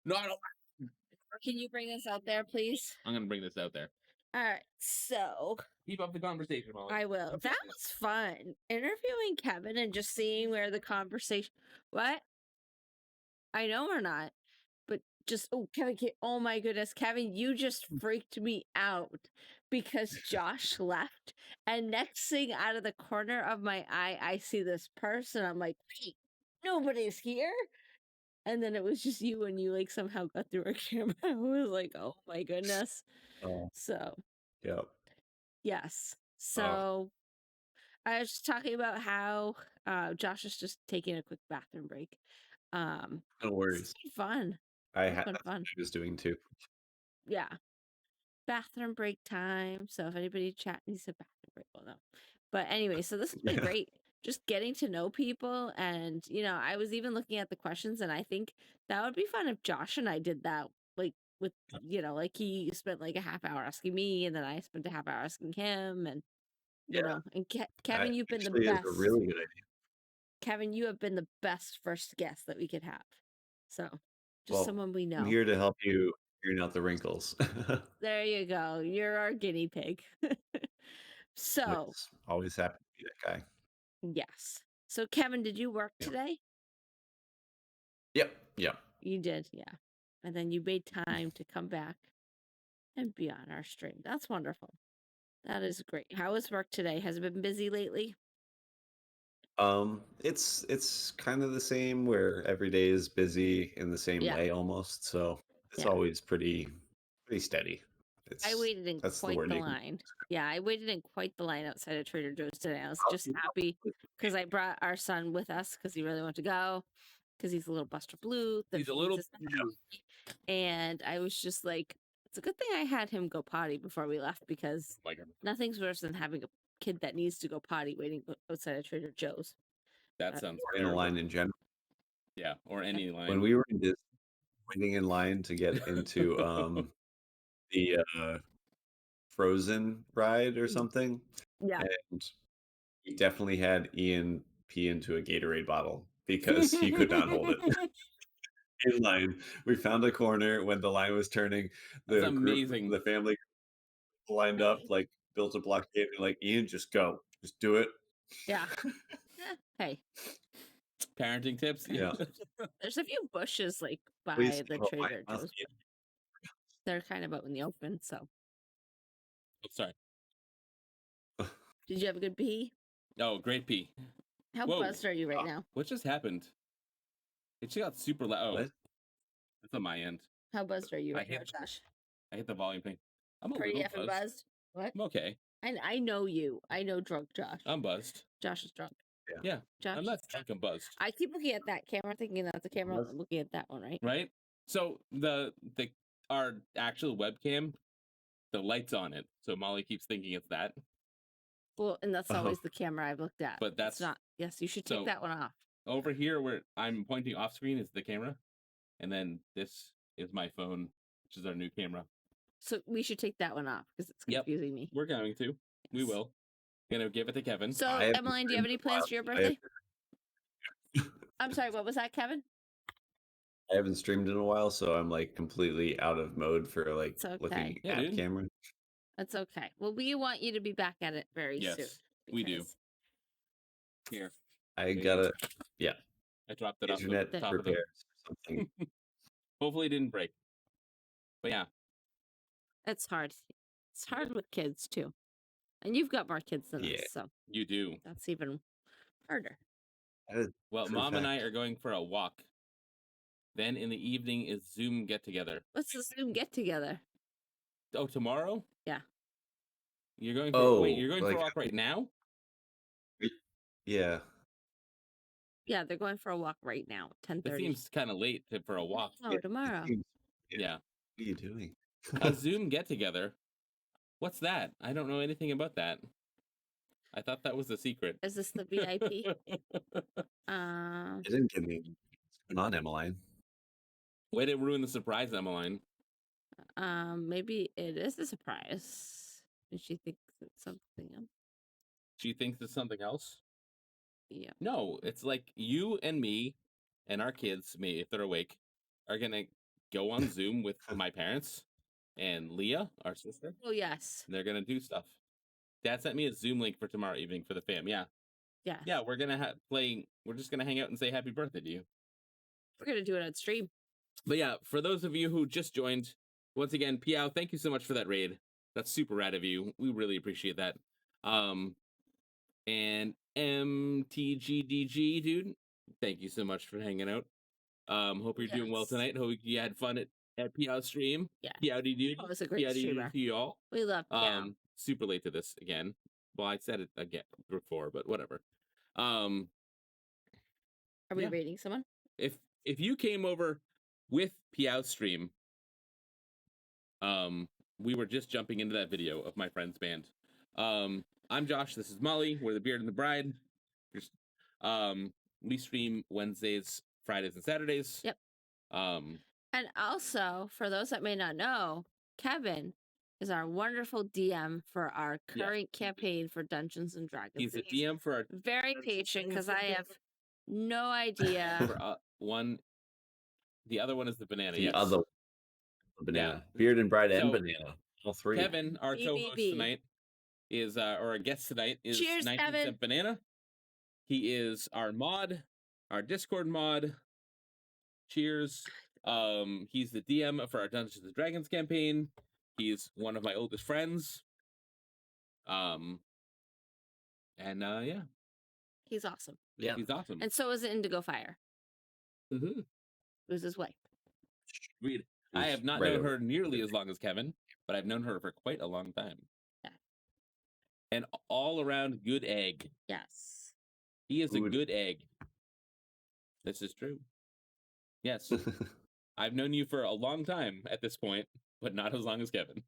Not allowed. Can you bring this out there, please? I'm gonna bring this out there. All right, so keep up the conversation, Molly. I will. That was fun interviewing Kevin and just seeing where the conversation. What? I know we're not, but just Kevin. Oh my goodness, Kevin, you just freaked me out because Josh left, and next thing out of the corner of my eye, I see this person. I'm like, wait, nobody's here. And then it was just you, and you like somehow got through our camera. I was like, oh my goodness. So, yep. Yes. So, I was just talking about how Josh is just taking a quick bathroom break. No worries. It's fun. That's what I was doing too. Yeah. Bathroom break time. So if anybody chat needs a bathroom break, well, no. But anyway, so this has been great. Just getting to know people, and I was even looking at the questions, and I think that would be fun if Josh and I did that, like with like he spent like a half hour asking me, and then I spent a half hour asking him, and and Kevin, you've been the best. Is a really good idea. Kevin, you have been the best first guest that we could have. So just someone we know. I'm here to help you figuring out the wrinkles. There you go. You're our guinea pig. So always happy to be that guy. Yes. So Kevin, did you work today? Yep. You did, yeah. And then you made time to come back and be on our stream. That's wonderful. That is great. How was work today? Has it been busy lately? It's kind of the same where every day is busy in the same way almost. So it's always pretty steady. I waited in quite the line. Yeah, I waited in quite the line outside of Trader Joe's today. I was just happy because I brought our son with us because he really wanted to go because he's a little Buster Blue. He's a little. And I was just like, it's a good thing I had him go potty before we left because nothing's worse than having a kid that needs to go potty waiting outside of Trader Joe's. That sounds in a line in general. Yeah, or any line. When we were in Disney, waiting in line to get into the Frozen ride or something. Yeah. And he definitely had Ian pee into a Gatorade bottle because he could not hold it. In line, we found a corner when the line was turning. That's amazing. The family lined up, like built a blockade. Like, Ian, just go, just do it. Yeah. Hey. Parenting tips. Yeah. There's a few bushes like by Please the hold my Trader mouth, Joe's. Ian. They're kind of out in the open, so. Oh, sorry. Did you have a good pee? Oh, great pee. How Whoa. buzzed are you right now? What just happened? It just got super loud. Oh, What? that's on my end. How buzzed are you I right now, hit- Josh? I hit the volume thing. I'm a Pretty little effing buzzed. What? I'm okay. I know you. I know drunk Josh. I'm buzzed. Josh is drunk. Yeah. Josh. I'm not drunk. I'm buzzed. I keep looking at that camera, thinking that's a camera. Buzz? I'm looking at that one, right? Right. So our actual webcam, the light's on it. So Molly keeps thinking it's that. Well, and that's Oh. always the camera I've looked at. But It's that's not. Yes, you should take so- that one off. Over here where I'm pointing off screen is the camera. And then this is my phone, which is our new camera. So we should take that one off because it's Yep. confusing me. We're going to. We Yes. will. Gonna give it to Kevin. So, I haven't Emmeline, do you have any streamed in a plans while. for your I birthday? I'm sorry, what was that, Kevin? I haven't streamed in a while, so I'm like completely out of mode for like It's okay. looking Yeah, at dude. camera. That's okay. Well, we want you to be back at it very soon. Yes, we do. because Here. I gotta I dropped it off the internet top of the repairs or something. Hopefully it didn't break. But yeah. It's hard. It's hard with kids too. And you've got more kids than Yeah. us, so You do. that's even harder. Well, True Mom and I fact. are going for a walk. Then in the evening is Zoom get together. What's the Zoom get together? Oh, tomorrow? Yeah. You're going for wait, Oh, you're going for like- a walk right now? Yeah. Yeah, they're going for a walk right now, It 10:30. seems kind of late for a walk. No, Yeah, tomorrow. Yeah. Yeah. What are you doing? A Zoom get together. What's that? I don't know anything about that. I thought that was a secret. Is this the VIP? I didn't get me. What's going on, Emmeline? Way to ruin the surprise, Emmeline. Maybe it is a surprise. And she thinks it's something else. She thinks it's something else? Yeah. No, it's like you and me and our kids, me if they're awake, are gonna go on Zoom with my parents and Leah, our sister. Oh yes. And they're gonna do stuff. Dad sent me a Zoom link for tomorrow evening for the fam. Yeah, Yes. yeah, we're gonna We're just gonna hang out and say happy birthday to you. We're gonna do it on stream. But yeah, for those of you who just joined, once again, Piao, thank you so much for that raid. That's super rad of you. We really appreciate that. And MTGDG, dude, thank you so much for hanging out. Hope you're doing well Yes. tonight. Hope you had fun at Piao's stream. Yeah. Piao, dude. Oh, it was a great Piao, streamer. to you all. We love Piao. Super late to this again. Well, I said it again before, but whatever. Are we yeah. rating someone? If you came over with Piao's stream, we were just jumping into that video of my friend's band. I'm Josh. This is Molly. We're the Beard and the Bride. We stream Wednesdays, Fridays, and Saturdays. Yep. And also, for those that may not know, Kevin is our wonderful DM for our current campaign for Dungeons and Dragons. he's a And DM for our very patient because I have no idea. for one. The other one is the banana. The yes. other banana. Beard and Bride and So, banana. All three. Kevin, our co-host BBB. tonight, is or our guest tonight is Cheers, 19 Kevin. Cent Banana. He is our mod, our Discord mod. Cheers. He's the DM for our Dungeons and Dragons campaign. He's one of my oldest friends. And yeah, He's awesome. Yeah. he's awesome. And so is Indigo Fire. Mhm. It was his wife. Sweet. I He's have not right known over her nearly as long as Kevin, but I've known her for quite a long time. Yeah. And all around good egg. Yes. He is a Good. good egg. This is true. Yes. I've known you for a long time at this point, but not as long as Kevin.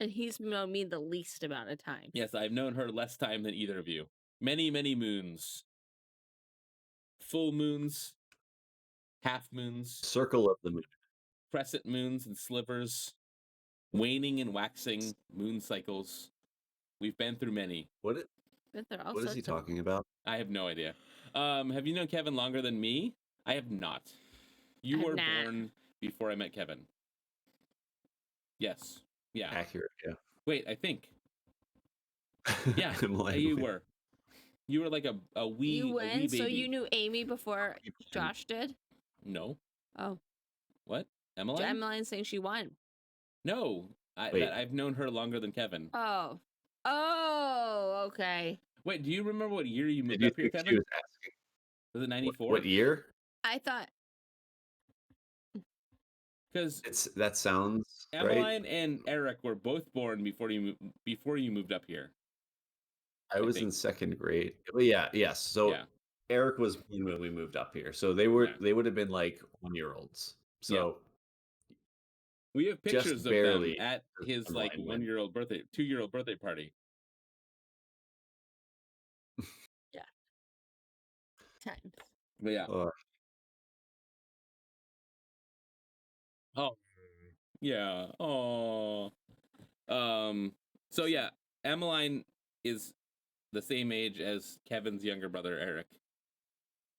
And he's known me the least amount of time. Yes, I've known her less time than either of you. Many, many moons. Full moons, half moons, Circle of the moon. crescent moons and slivers, waning and waxing moon cycles. We've been through many. What Been through all What is he sorts of- talking about? I have no idea. Have you known Kevin longer than me? I have not. You I have were not. born before I met Kevin. Yes. Yeah. Accurate, yeah. Wait, I think. Yeah, I'm lying. you were. You were like a wee You a wee win, baby. so you knew Amy before Josh did? No. Oh. What? Emmeline? Emmeline's saying she won. No. Wait. I've known her longer than Kevin. Oh. Oh, okay. Wait, do you remember what year you Did moved you up here, think she Kevin? was asking? Was it 94? What year? I thought Because That sounds right. Emmeline and Eric were both born before you moved up here. I was think. in second grade. Well, yes. So Yeah. Eric was born when we moved up here. So they would have been like 1-year-olds. So We have Just pictures of barely them at his like Emmeline went. 1-year-old birthday, 2-year-old birthday party. times. But yeah. Oh. Yeah. Oh. So yeah, Emmeline is the same age as Kevin's younger brother Eric.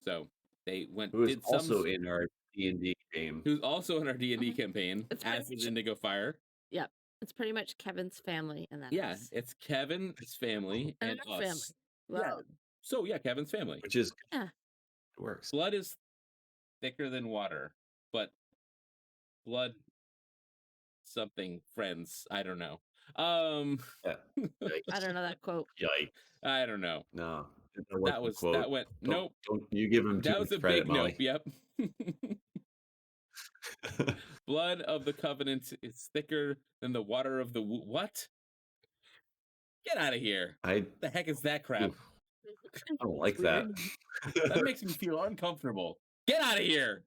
So they who was did also some. in our D&D game. Who's also in our D&D campaign, It's as pretty is Indigo Fire. Yep. It's pretty much Kevin's family and that. Yeah, it's Kevin's family and our us. family. Well, Yeah. So yeah, Kevin's family. Which is Yeah. It works. Blood is thicker than water, but blood something friends. I don't know. Yeah. I don't know that quote. Yikes. I don't know. No. That went nope. Don't you give him too That was much a credit, big Molly. nope. Yep. Blood of the covenant is thicker than the water of the what? Get out of here. The heck is that crap? I don't like that. That makes me feel uncomfortable. Get out of here.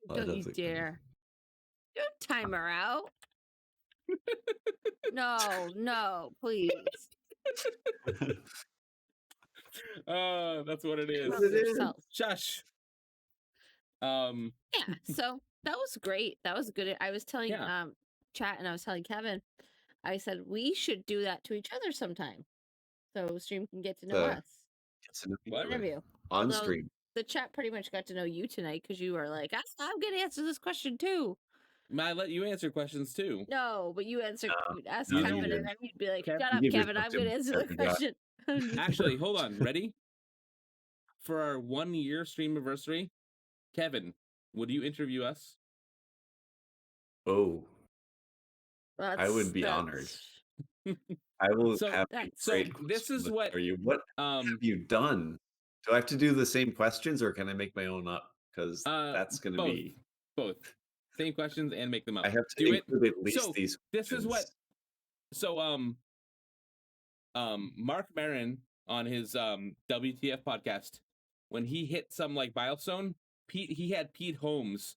Don't you dare. Don't time her out. No, please. That's what it is. Love yourself. Shush. Yeah, so that was great. That was good. I was telling chat and I was telling Kevin, I said we should do that to each other sometime. So stream can get to know us. Interview. On stream. The chat pretty much got to know you tonight because you were like, I'm gonna answer this question too. I let you answer questions too. No, but you answered ask no, Kevin you and didn't. then you'd be like, Kev, shut up, you gave Kevin, I'm yourself gonna answer to the God. question. Actually, hold on. Ready? For our 1-year stream anniversary, Kevin, would you interview us? Oh. I would be honored. I will have a great this is what for you. What have you done? Do I have to do the same questions or can I make my own up? Because that's going to be both same questions and make them up. I have to do it. include at least So these. This is what. So Mark Maron on his WTF podcast, when he hit some like milestone, he had Pete Holmes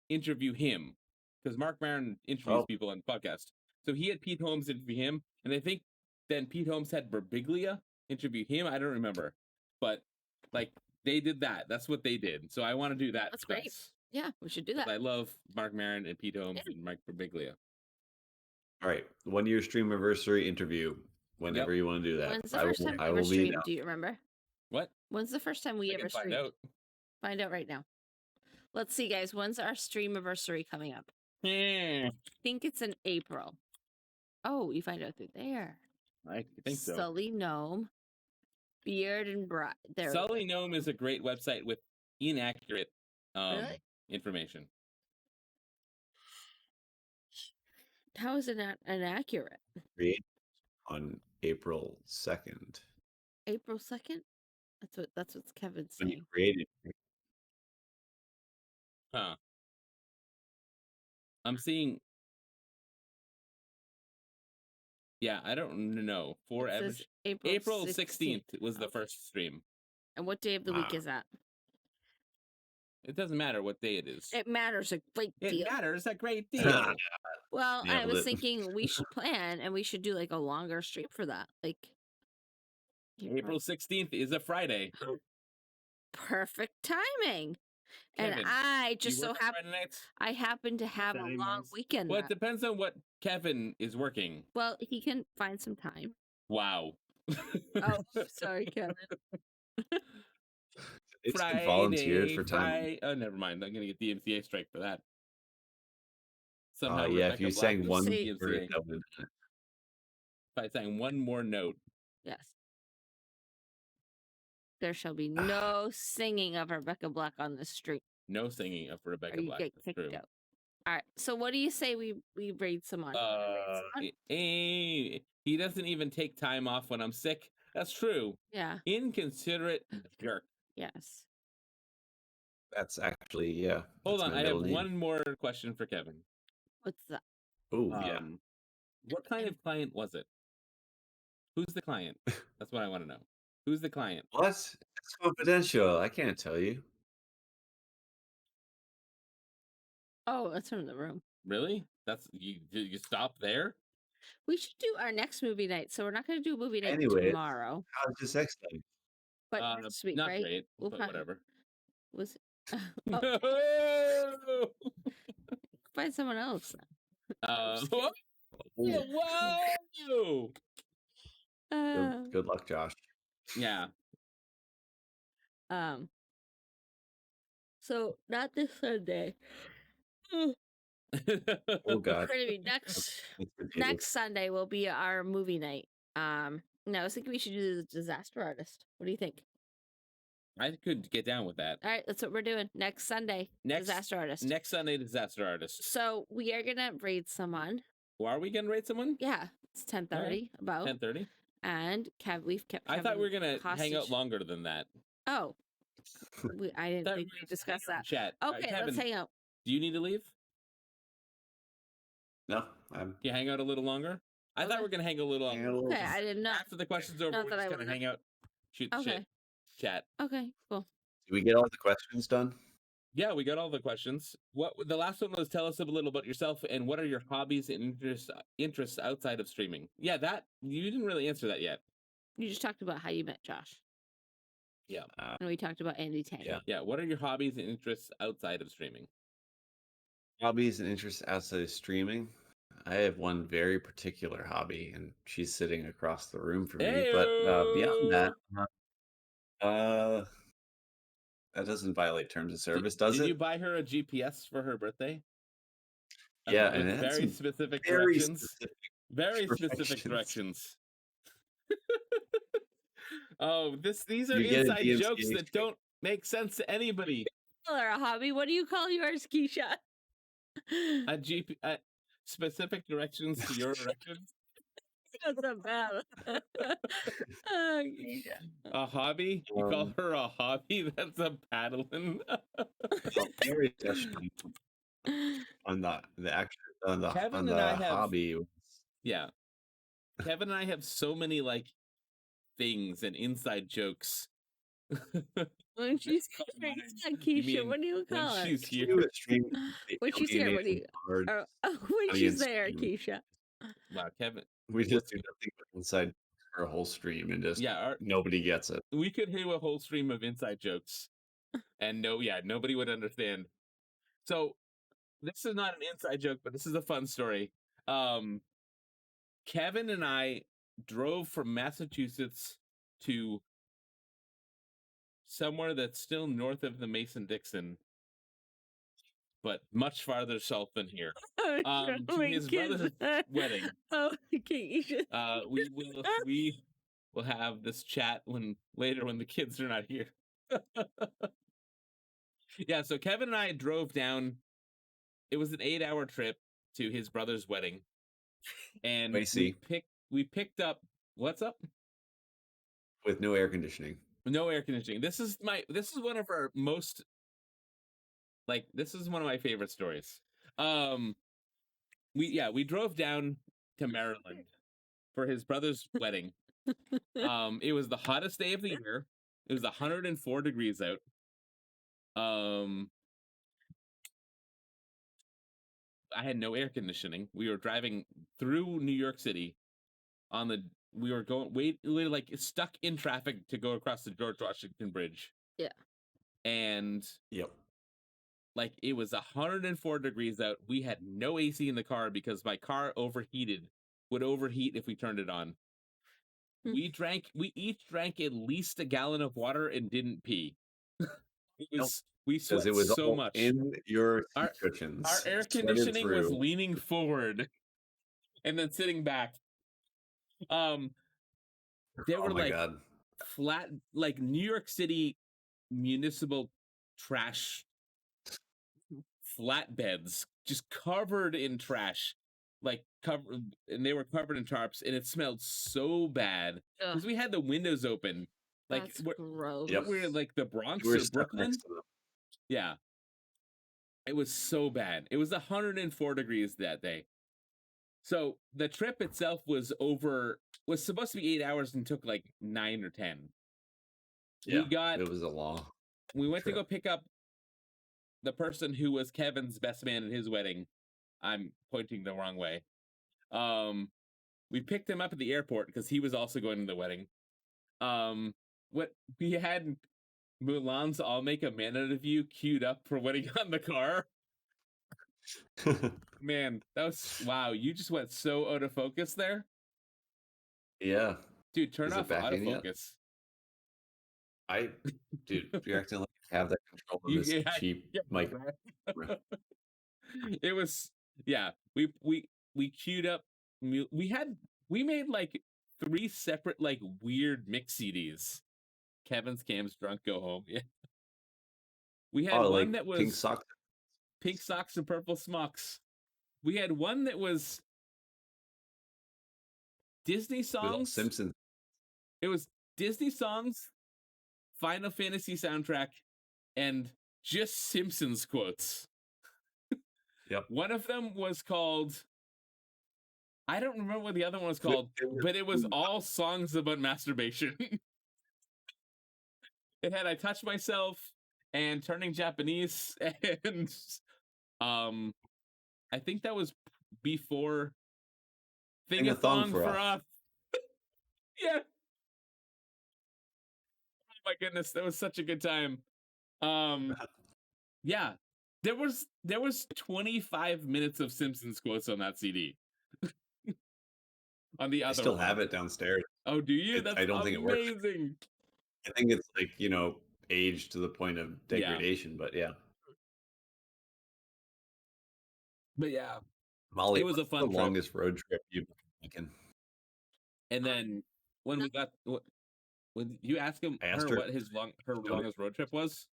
interview him because Mark Maron interviews people on the podcast. So he had Pete Holmes interview him, and I think then Pete Holmes had Birbiglia interview him. I don't remember, but like they did that. That's what they did. So I want to do that. That's great. Yeah, we should do that. I love Mark Maron and Pete Holmes and Mike Birbiglia. All right, 1-year stream anniversary interview. Whenever you want to do that. When's the first time we ever streamed? Do you remember? What? When's the first time we ever streamed? Find out right now. Let's see, guys. When's our stream anniversary coming up? I think it's in April. Oh, you find out through there. I think so. Sully Gnome, Beard and Bride. Sully Gnome is a great website with inaccurate information. How is it not inaccurate? On April 2nd. April 2nd? That's what Kevin's when saying. you created. Huh. I'm seeing. Yeah, I don't know. For average, April 16th was the first stream. And what day of the week is that? It doesn't matter what day it is. It matters a great deal. It matters a great deal. Well, I was thinking we should plan and we should do like a longer stream for that. Like April 16th is a Friday. Perfect timing. Kevin, and I just so happen I happen to have a long weekend. Well, it depends on what Kevin is working. Well, he can find some time. Wow. Oh, sorry, Kevin. It's been volunteered for time. Oh, never mind. I'm gonna get the DMCA strike for that. Somehow, Yeah, if Rebecca you Black sang was one DMCA. word, that would. If I sang one more note. Yes. There shall be no singing of Rebecca Black on the street. No singing of Rebecca Or you Black. get That's kicked true. out. All right. So what do you say we raid someone? He doesn't even take time off when I'm sick. That's true. Yeah. Inconsiderate jerk. Yes. That's actually, yeah. Hold that's on, my I have middle name. one more question for Kevin. What's that? Oh, yeah. What kind of client was it? Who's the client? That's what I want to know. Who's the client? What? It's confidential. I can't tell you. Oh, that's from the room. Really? That's you stop there? We should do our next movie night. So we're not going to do a movie night Anyways, tomorrow. how's your sex life? But next week, not right? great, We'll but find- whatever. Was No! find someone else. Whoa! Good luck, Josh. Yeah. So not this Sunday. Oh God. Next Sunday will be our movie night. No, I was thinking we should do the Disaster Artist. What do you think? I could get down with that. All right, that's what we're doing next Sunday. Disaster Artist. Next Sunday, Disaster Artist. So we are gonna raid someone. Well, are we gonna raid someone? Yeah, it's 10:30. About 10:30. And we've kept. I thought we were gonna hostage. hang out longer than that. Oh, I didn't think we discussed that. Chat. Okay, Kevin, let's hang out. Do you need to leave? No, You hang out a little longer. I thought we were gonna hang a little longer. Okay, I didn't know. After the questions over, we're just gonna hang out, shoot the shit, chat. Okay, cool. Did we get all the questions done? Yeah, we got all the questions. What the last one was? Tell us a little about yourself and what are your hobbies and interests outside of streaming. Yeah, that you didn't really answer that yet. You just talked about how you met Josh. Yeah, and we talked about Andy Tang. Yeah. What are your hobbies and interests outside of streaming? Hobbies and interests outside of streaming. I have one very particular hobby, and she's sitting across the room from me. But beyond that, that doesn't violate terms of service, does it? Did you buy her a GPS for her birthday? Yeah, and it's very specific very directions. Very specific directions. These are inside jokes that don't make sense to anybody. Or a hobby. What do you call yours, Keisha? Specific directions to your directions. That's a bad. A hobby? You call her a hobby? That's a paddling. Very on the hobby. Yeah. Kevin and I have so many like things and inside jokes. When she's here, Keisha, what do you call her? She's here. When she's here, what do you? When she's there, Keisha. Wow, Kevin. We just do nothing but inside her whole stream and just nobody gets it. We could do a whole stream of inside jokes, and nobody would understand. So this is not an inside joke, but this is a fun story. Kevin and I drove from Massachusetts to somewhere that's still north of the Mason-Dixon, but much farther south than here. To his brother's wedding. Oh, okay. We will have this chat later when the kids are not here. Yeah, so Kevin and I drove down. It was an 8-hour trip to his brother's wedding, and we picked up. What's up? With no air conditioning. No air conditioning. This is one of our most this is one of my favorite stories. We drove down to Maryland for his brother's wedding. It was the hottest day of the year. It was 104 degrees out. I had no air conditioning. We were driving through New York City we were stuck in traffic to go across the George Washington Bridge. Yeah. And it was 104 degrees out. We had no AC in the car because my car would overheat if we turned it on. we each drank at least a gallon of water and didn't pee. We sweat it was so all much. in your Our cushions. air Sweated conditioning was through. leaning forward and then sitting back. They were Oh my like god. flat, like New York City municipal trash flatbeds, just covered in trash, like covered, and they were covered in tarps, and it smelled so bad because Ugh, we had the windows open. Like that's gross. we're like the Bronx You were or stuck Brooklyn. next to them. Yeah, it was so bad. It was 104 degrees that day. So the trip itself was supposed to be 8 hours and took like 9 or 10. Yeah, it was a long. We went trip. to go pick up the person who was Kevin's best man at his wedding. I'm pointing the wrong way. We picked him up at the airport because he was also going to the wedding. What we had Mulan's "I'll Make a Man Out of You" queued up for when he got in the car. Man, that was wow. You just went so out of focus there. Yeah, dude, turn Is it off back in yet? autofocus. Dude, you're acting like you have that control of You- this yeah, cheap yeah, mic. right. It was we queued up. We made like 3 separate like weird mix CDs. Kevin's Cam's Drunk Go Home. Yeah. We had Oh, one like that was Pink Socks. and Purple Smocks. We had one that was Disney with all songs. Simpsons. It was Disney songs, Final Fantasy soundtrack, and just Simpsons quotes. Yep. One of them was called, I don't remember what the other one was called, but it was all songs about masturbation. It had "I Touch Myself" and "Turning Japanese," and I think that was before "Thing a Thong for Us." Yeah. Oh my goodness, that was such a good time. Yeah. There was 25 minutes of Simpsons quotes on that CD. On the other I still one. have it downstairs. Oh, do you? That's I don't think it works. amazing. I think it's like, aged to the point of degradation, but yeah. But yeah, Molly, it was a what's fun the trip. longest road trip you've been taking? And then when we got when you ask him I asked her her. what her longest road trip was,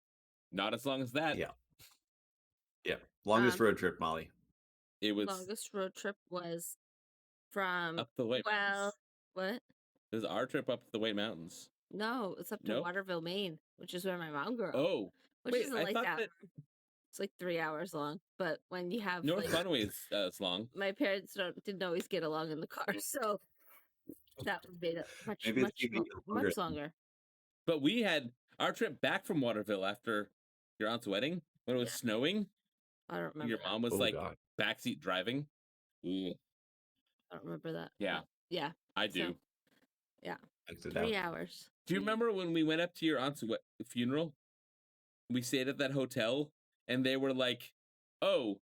not as long as that. Yeah. Longest road trip, Molly. It was longest road trip was from up the White Mountains. what? It was our trip up the White Mountains. No, it's up to Nope. Waterville, Maine, which is where my mom grew up. Oh, which wait, isn't I like thought that. It's like 3 hours long, but when you have North like, Funway is as long. my parents didn't always get along in the car, so that made it Maybe it's even longer. much longer. But we had our trip back from Waterville after your aunt's wedding when it was snowing. I don't remember. Your that. mom was Oh, like God. backseat driving. Ooh, I don't remember that. Yeah. but yeah. I do. So, yeah. Checked it 3 out. hours. Do you remember when we went up to your aunt's funeral? We stayed at that hotel, and they were like, "Oh,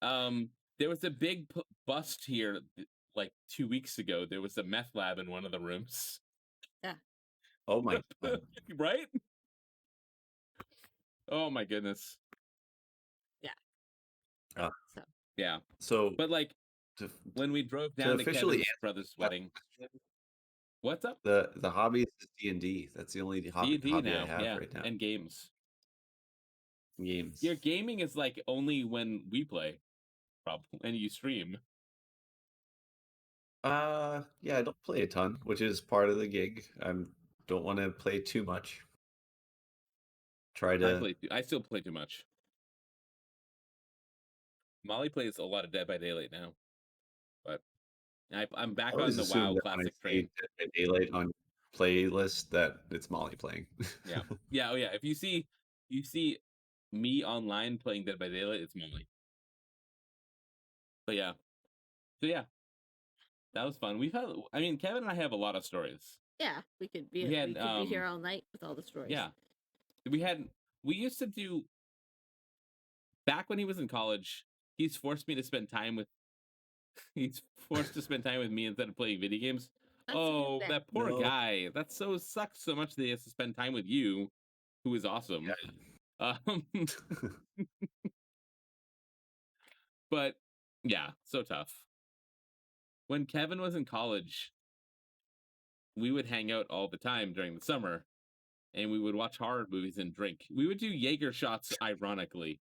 there was a big bust here like 2 weeks ago. There was a meth lab in one of the rooms." Oh my God. Right? Oh my goodness. So Yeah. So, But like to, when we drove down to officially Kevin's answer brother's that wedding, what's up? the hobby is D&D. That's the only hobby now, I have yeah, right now. and games. Games. Your gaming is like only when we play, probably, and you stream. Yeah, I don't play a ton, which is part of the gig. I don't want to play too much. I still play too much. Molly plays a lot of Dead by Daylight now, but I'm back on the WoW classic train. Dead by Daylight on playlist that it's Molly playing. Yeah, yeah, oh yeah. If you see me online playing Dead by Daylight, it's Molly. But yeah, so yeah, that was fun. Kevin and I have a lot of stories. yeah, we could be We had, we could be here all night with all the stories. Yeah, we used to do back when he was in college. He's forced to spend time with me instead of playing video games. Oh, that poor guy. That sucks so much that he has to spend time with you, who is awesome. But yeah, so tough. When Kevin was in college, we would hang out all the time during the summer, and we would watch horror movies and drink. We would do Jaeger shots, ironically.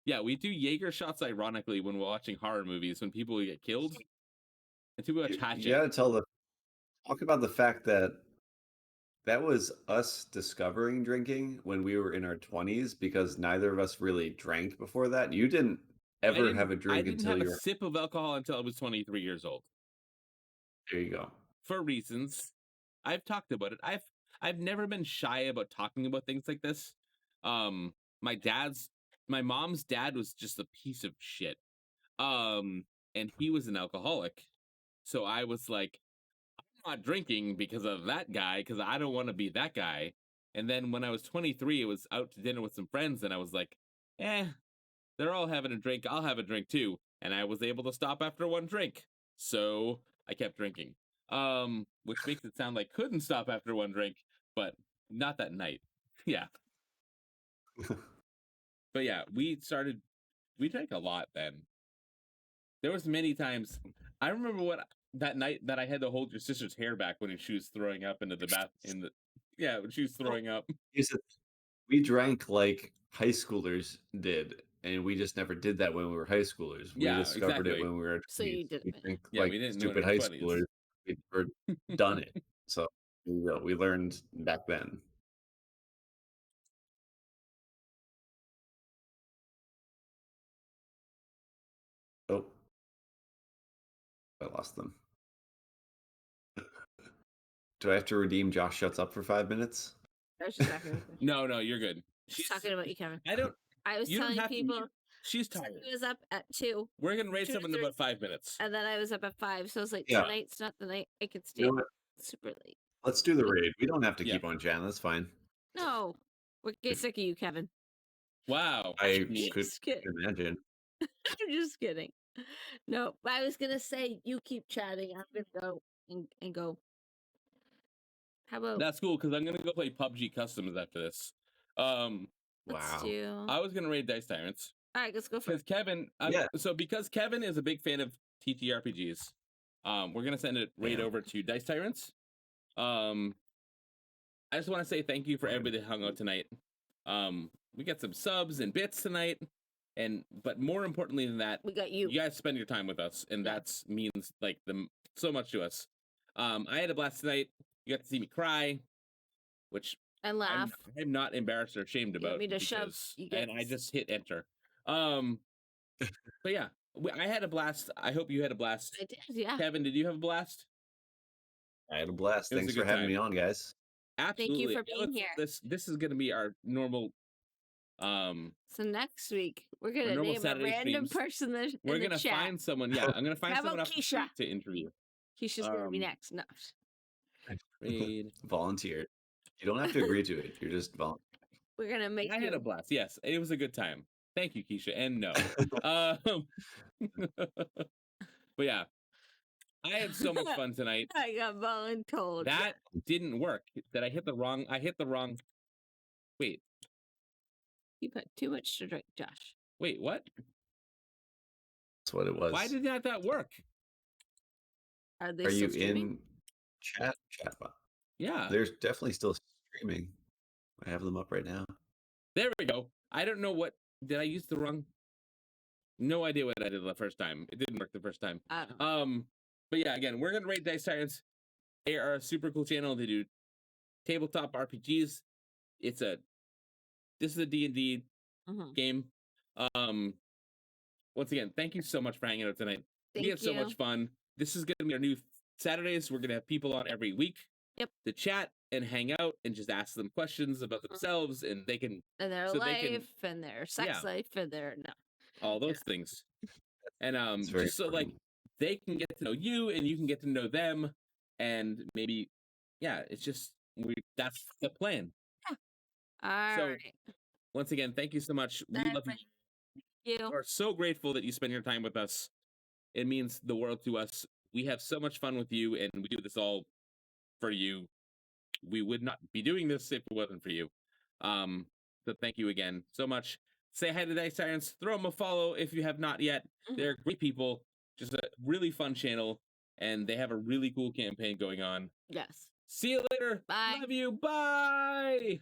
Yeah, we do Jaeger shots, ironically, when we're watching horror movies when people would get killed. And people would hatch it. You gotta talk about the fact that was us discovering drinking when we were in our 20s, because neither of us really drank before that. You didn't ever have a drink until you were... I didn't have a sip of alcohol until I was 23 years old. There you go. For reasons. I've talked about it. I've never been shy about talking about things like this. My mom's dad was just a piece of shit. And he was an alcoholic. So I was like, I'm not drinking because of that guy, because I don't want to be that guy. And then when I was 23, I was out to dinner with some friends, and I was like, they're all having a drink. I'll have a drink too. And I was able to stop after one drink. So I kept drinking. Which makes it sound like couldn't stop after one drink, but not that night. Yeah. But yeah, we drank a lot then. There was many times. I remember that night that I had to hold your sister's hair back when she was throwing up into the bath when she was throwing up. We drank like high schoolers did, and we just never did that when we were high schoolers. We discovered it when we were 20s. So you did it. We didn't stupid high schoolers. We'd never done it. So we learned back then. Oh, I lost them. Do I have to redeem Josh Shuts Up for 5 minutes? I was just talking. No, you're good. She's talking about you, Kevin. I was telling people. She's tired. He was up at 2. We're gonna rate someone in about 5 minutes. And then I was up at 5, so I was like, tonight's not the night I could stay super late. Let's do the raid. We don't have to keep on chatting. That's fine. No, we're getting sick of you, Kevin. Wow, I could imagine. I'm just kidding. No, I was gonna say you keep chatting. I'm gonna go and go. How about that's cool, because I'm gonna go play PUBG Customs after this. Wow. I was gonna raid Dice Tyrants. All right, let's go for it. Kevin. So because Kevin is a big fan of TTRPGs, we're gonna send a raid over to Dice Tyrants. I just want to say thank you for everybody that hung out tonight. We got some subs and bits tonight, but more importantly than that, we got you. You guys spend your time with us, and that means like so much to us. I had a blast tonight. You got to see me cry, which and laugh. I'm not embarrassed or ashamed about. Me to shove, and I just hit enter. But yeah, I had a blast. I hope you had a blast. I did, yeah. Kevin, did you have a blast? I had a blast. Thanks for having me on, guys. Absolutely. Thank you for being here. This is going to be our normal. So next week we're gonna name Saturday a random person that we're gonna find someone. Yeah, I'm gonna find someone else to interview. Keisha's gonna be next. No. Volunteer. You don't have to agree to it. You're just volunteer. We're gonna make. I had a blast. Yes, it was a good time. Thank you, Keisha. And no. But yeah, I had so much fun tonight. I got voluntold. That didn't work. I hit the wrong. Wait. You put too much to drink, Josh. Wait, what? That's what it was. Why did not that work? Are you in chat? Yeah. There's definitely still streaming. I have them up right now. There we go. I don't know what. Did I use the wrong? No idea what I did the first time. It didn't work the first time. But yeah, again, we're gonna rate Dice Tyrants. They are a super cool channel. They do tabletop RPGs. This is a D&D game. Once again, thank you so much for hanging out tonight. We had so much fun. This is gonna be our new Saturdays. We're gonna have people on every week. Yep. To chat and hang out and just ask them questions about themselves, and they can and their life and their sex life and their all those things. And just so like they can get to know you and you can get to know them, and maybe it's just that's the plan. Yeah. All right. Once again, thank you so much. We love you. We are so grateful that you spend your time with us. It means the world to us. We have so much fun with you, and we do this all for you. We would not be doing this if it wasn't for you. So thank you again so much. Say hi to Dice Tyrants. Throw them a follow if you have not yet. They're great people. Just a really fun channel, and they have a really cool campaign going on. Yes. See you later. Bye. Love you. Bye.